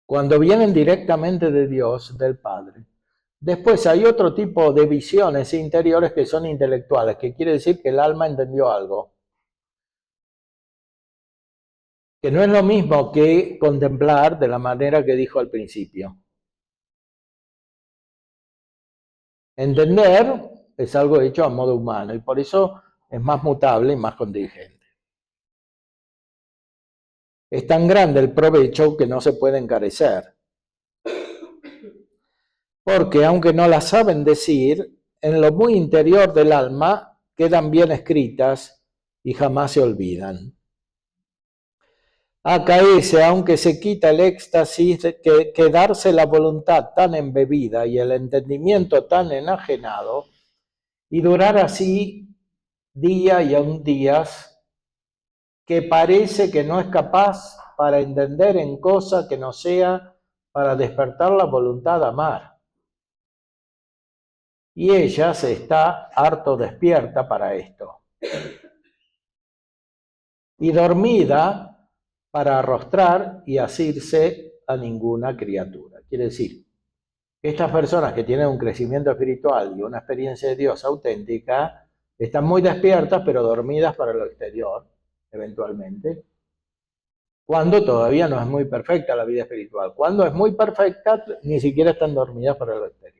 Speaker 1: Cuando vienen directamente de Dios, del Padre. Después hay otro tipo de visiones interiores que son intelectuales, que quiere decir que el alma entendió algo. Que no es lo mismo que contemplar de la manera que dijo al principio. Entender es algo hecho a modo humano y por eso es más mutable y más contingente. Es tan grande el provecho que no se puede encarecer. Porque aunque no las saben decir, en lo muy interior del alma quedan bien escritas y jamás se olvidan. Acaece, aunque se quita el éxtasis, que quedarse la voluntad tan embebida y el entendimiento tan enajenado, y durar así día y aún días, que parece que no es capaz para entender en cosa que no sea para despertar la voluntad a amar. Y ella se está harto despierta para esto. Y dormida para arrostrar y asirse a ninguna criatura. Quiere decir, que estas personas que tienen un crecimiento espiritual y una experiencia de Dios auténtica, están muy despiertas pero dormidas para lo exterior, eventualmente. Cuando todavía no es muy perfecta la vida espiritual. Cuando es muy perfecta, ni siquiera están dormidas para lo exterior.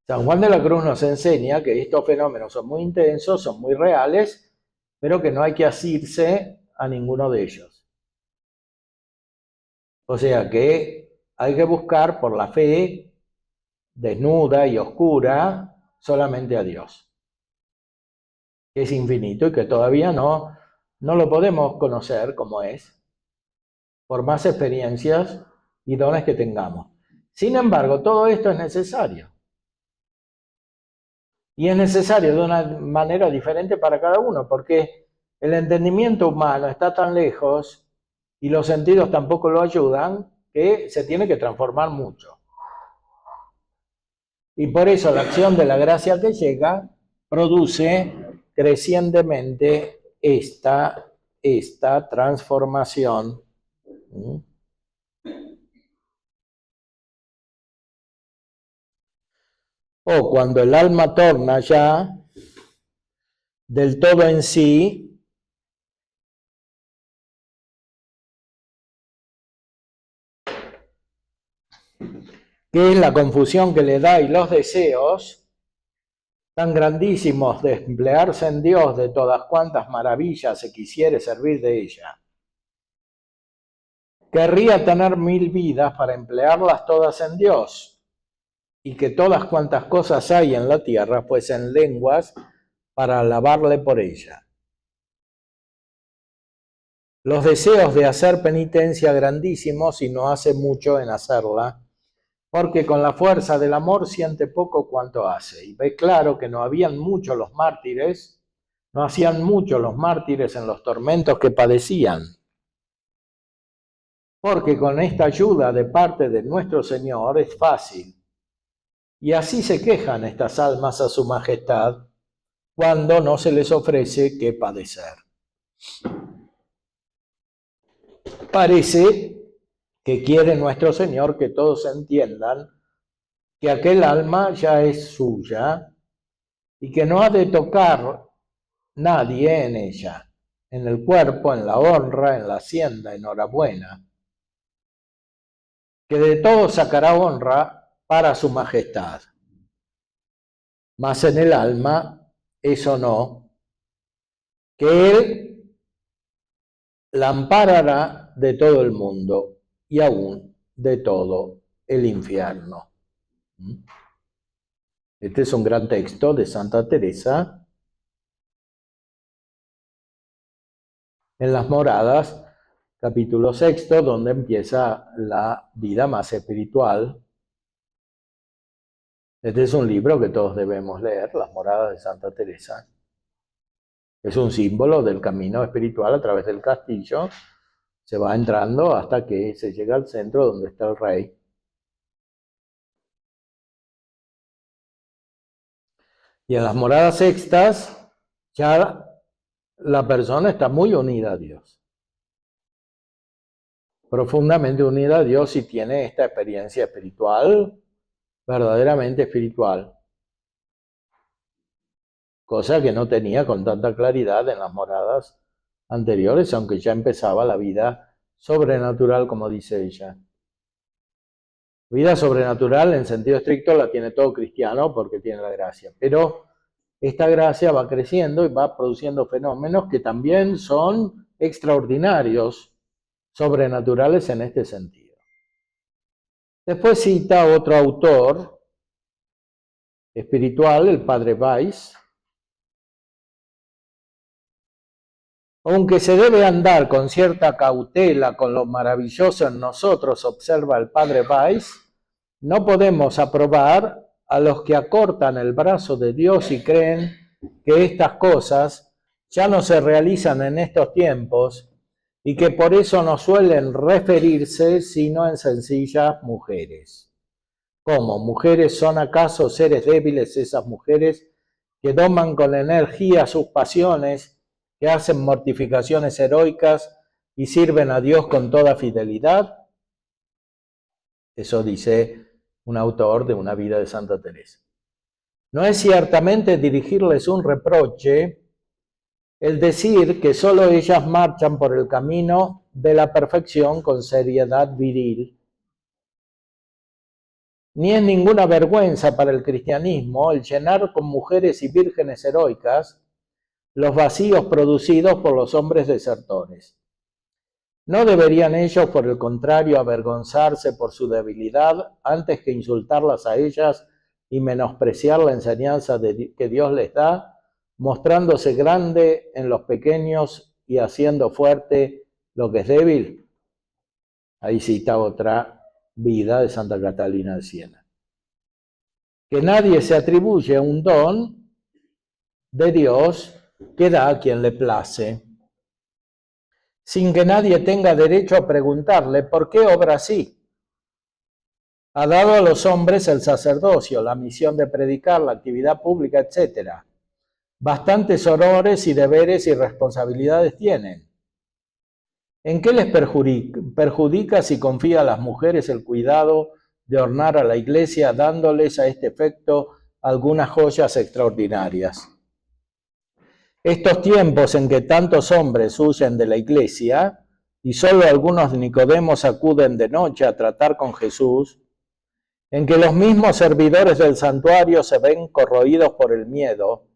Speaker 1: San Juan de la Cruz nos enseña que estos fenómenos son muy intensos, son muy reales, pero que no hay que asirse a ninguno de ellos. O sea que hay que buscar por la fe desnuda y oscura solamente a Dios, que es infinito y que todavía no lo podemos conocer como es, por más experiencias y dones que tengamos. Sin embargo, todo esto es necesario. Y es necesario de una manera diferente para cada uno, porque el entendimiento humano está tan lejos y los sentidos tampoco lo ayudan, que se tiene que transformar mucho. Y por eso la acción de la gracia que llega produce crecientemente esta transformación. O cuando el alma torna ya del todo en sí, que es la confusión que le da y los deseos tan grandísimos de emplearse en Dios de todas cuantas maravillas se quisiere servir de ella. Querría tener 1000 vidas para emplearlas todas en Dios, y que todas cuantas cosas hay en la tierra fuesen lenguas para alabarle por ella. Los deseos de hacer penitencia grandísimos y no hace mucho en hacerla, porque con la fuerza del amor siente poco cuanto hace, y ve claro que no hacían mucho los mártires en los tormentos que padecían, porque con esta ayuda de parte de nuestro Señor es fácil. Y así se quejan estas almas a su majestad cuando no se les ofrece que padecer. Parece que quiere nuestro Señor que todos entiendan que aquel alma ya es suya y que no ha de tocar nadie en ella, en el cuerpo, en la honra, en la hacienda, enhorabuena, que de todo sacará honra para su majestad. Mas en el alma, eso no, que él la amparará de todo el mundo y aún de todo el infierno. Este es un gran texto de Santa Teresa en las moradas capítulo 6, donde empieza la vida más espiritual. Este es un libro que todos debemos leer, Las Moradas de Santa Teresa. Es un símbolo del camino espiritual a través del castillo. Se va entrando hasta que se llega al centro donde está el rey. Y en las moradas sextas ya la persona está muy unida a Dios. Profundamente unida a Dios y tiene esta experiencia espiritual, verdaderamente espiritual. Cosa que no tenía con tanta claridad en las moradas anteriores, aunque ya empezaba la vida sobrenatural, como dice ella. Vida sobrenatural en sentido estricto la tiene todo cristiano porque tiene la gracia, pero esta gracia va creciendo y va produciendo fenómenos que también son extraordinarios, sobrenaturales en este sentido. Después cita otro autor espiritual, el padre Weiss. Aunque se debe andar con cierta cautela con lo maravilloso en nosotros, observa el padre Weiss, no podemos aprobar a los que acortan el brazo de Dios y creen que estas cosas ya no se realizan en estos tiempos y que por eso no suelen referirse sino en sencillas mujeres. ¿Cómo? ¿Mujeres son acaso seres débiles esas mujeres que doman con energía sus pasiones, que hacen mortificaciones heroicas y sirven a Dios con toda fidelidad? Eso dice un autor de una vida de Santa Teresa. No es ciertamente dirigirles un reproche el decir que solo ellas marchan por el camino de la perfección con seriedad viril. Ni es ninguna vergüenza para el cristianismo el llenar con mujeres y vírgenes heroicas los vacíos producidos por los hombres desertores. ¿No deberían ellos, por el contrario, avergonzarse por su debilidad antes que insultarlas a ellas y menospreciar la enseñanza que Dios les da, mostrándose grande en los pequeños y haciendo fuerte lo que es débil? Ahí cita otra vida de Santa Catalina de Siena. Que nadie se atribuye un don de Dios que da a quien le place, sin que nadie tenga derecho a preguntarle por qué obra así. Ha dado a los hombres el sacerdocio, la misión de predicar, la actividad pública, etc. Bastantes honores y deberes y responsabilidades tienen. ¿En qué les perjudica si confía a las mujeres el cuidado de ornar a la iglesia, dándoles a este efecto algunas joyas extraordinarias? Estos tiempos en que tantos hombres huyen de la iglesia y solo algunos Nicodemos acuden de noche a tratar con Jesús, en que los mismos servidores del santuario se ven corroídos por el miedo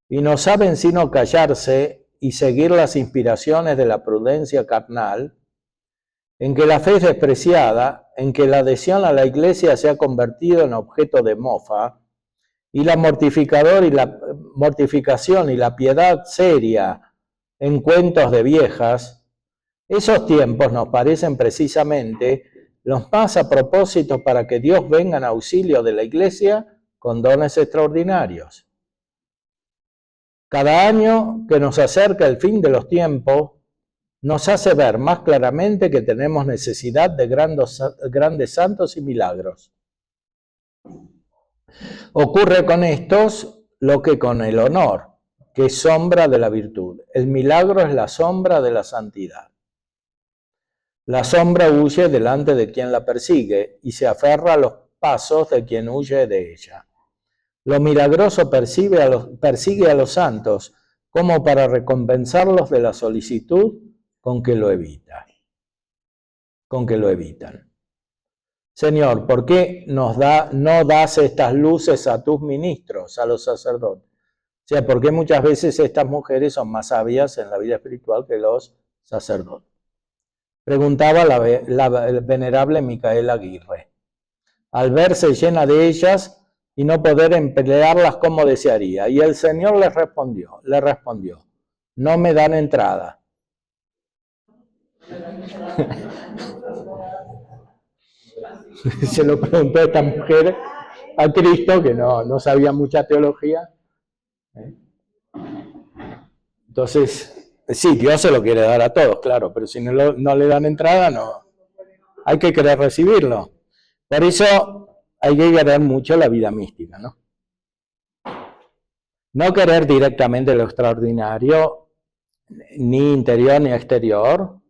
Speaker 1: y no saben sino callarse y seguir las inspiraciones de la prudencia carnal, en que la fe es despreciada, en que la adhesión a la iglesia se ha convertido en objeto de mofa, y la mortificación y la piedad seria en cuentos de viejas, esos tiempos nos parecen precisamente los más a propósito para que Dios venga en auxilio de la iglesia con dones extraordinarios. Cada año que nos acerca el fin de los tiempos, nos hace ver más claramente que tenemos necesidad de grandes santos y milagros. Ocurre con estos lo que con el honor, que es sombra de la virtud. El milagro es la sombra de la santidad. La sombra huye delante de quien la persigue y se aferra a los pasos de quien huye de ella. Lo milagroso persigue a los santos como para recompensarlos de la solicitud con que lo evitan. Señor, ¿por qué no das estas luces a tus ministros, a los sacerdotes? O sea, ¿por qué muchas veces estas mujeres son más sabias en la vida espiritual que los sacerdotes? Preguntaba la venerable Micaela Aguirre. Al verse llena de ellas y no poder emplearlas como desearía. Y el Señor le respondió, no me dan entrada. Se lo preguntó esta mujer a Cristo, que no sabía mucha teología. Entonces, sí, Dios se lo quiere dar a todos, claro, pero si no le dan entrada, no. Hay que querer recibirlo. Por eso hay que querer mucho la vida mística, ¿no? No querer directamente lo extraordinario, ni interior ni exterior,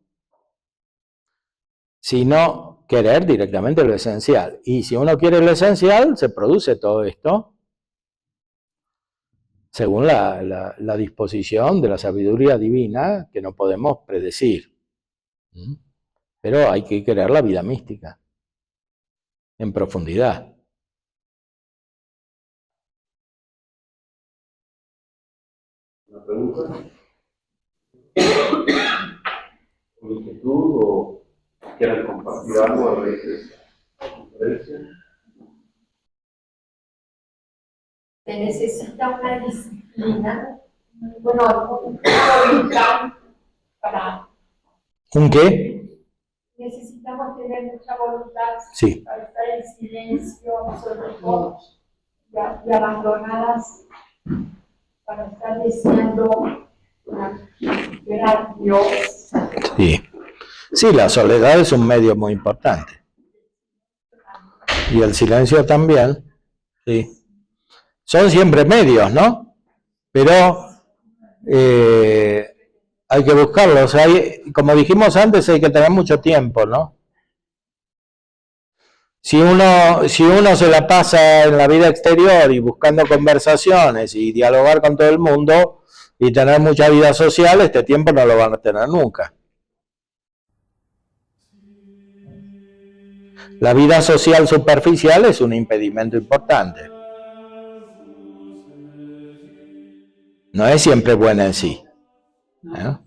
Speaker 1: sino querer directamente lo esencial. Y si uno quiere lo esencial, se produce todo esto según la disposición de la sabiduría divina que no podemos predecir. Pero hay que querer la vida mística en profundidad.
Speaker 4: ¿Una pregunta? ¿Una inquietud o quieran compartir algo a raíz de esta conferencia?
Speaker 5: Se necesita una disciplina, bueno, una voluntad para...
Speaker 1: ¿Un qué?
Speaker 5: Necesitamos tener mucha voluntad
Speaker 1: Sí.
Speaker 5: para estar en silencio, sobre todo, y abandonadas, para estar deseando ver a Dios.
Speaker 1: Sí. Sí, la soledad es un medio muy importante. Y el silencio también. Sí. Son siempre medios, ¿no? Pero hay que buscarlos. Como dijimos antes, hay que tener mucho tiempo, ¿no? Si uno se la pasa en la vida exterior y buscando conversaciones y dialogar con todo el mundo y tener mucha vida social, este tiempo no lo van a tener nunca. La vida social superficial es un impedimento importante. No es siempre buena en sí.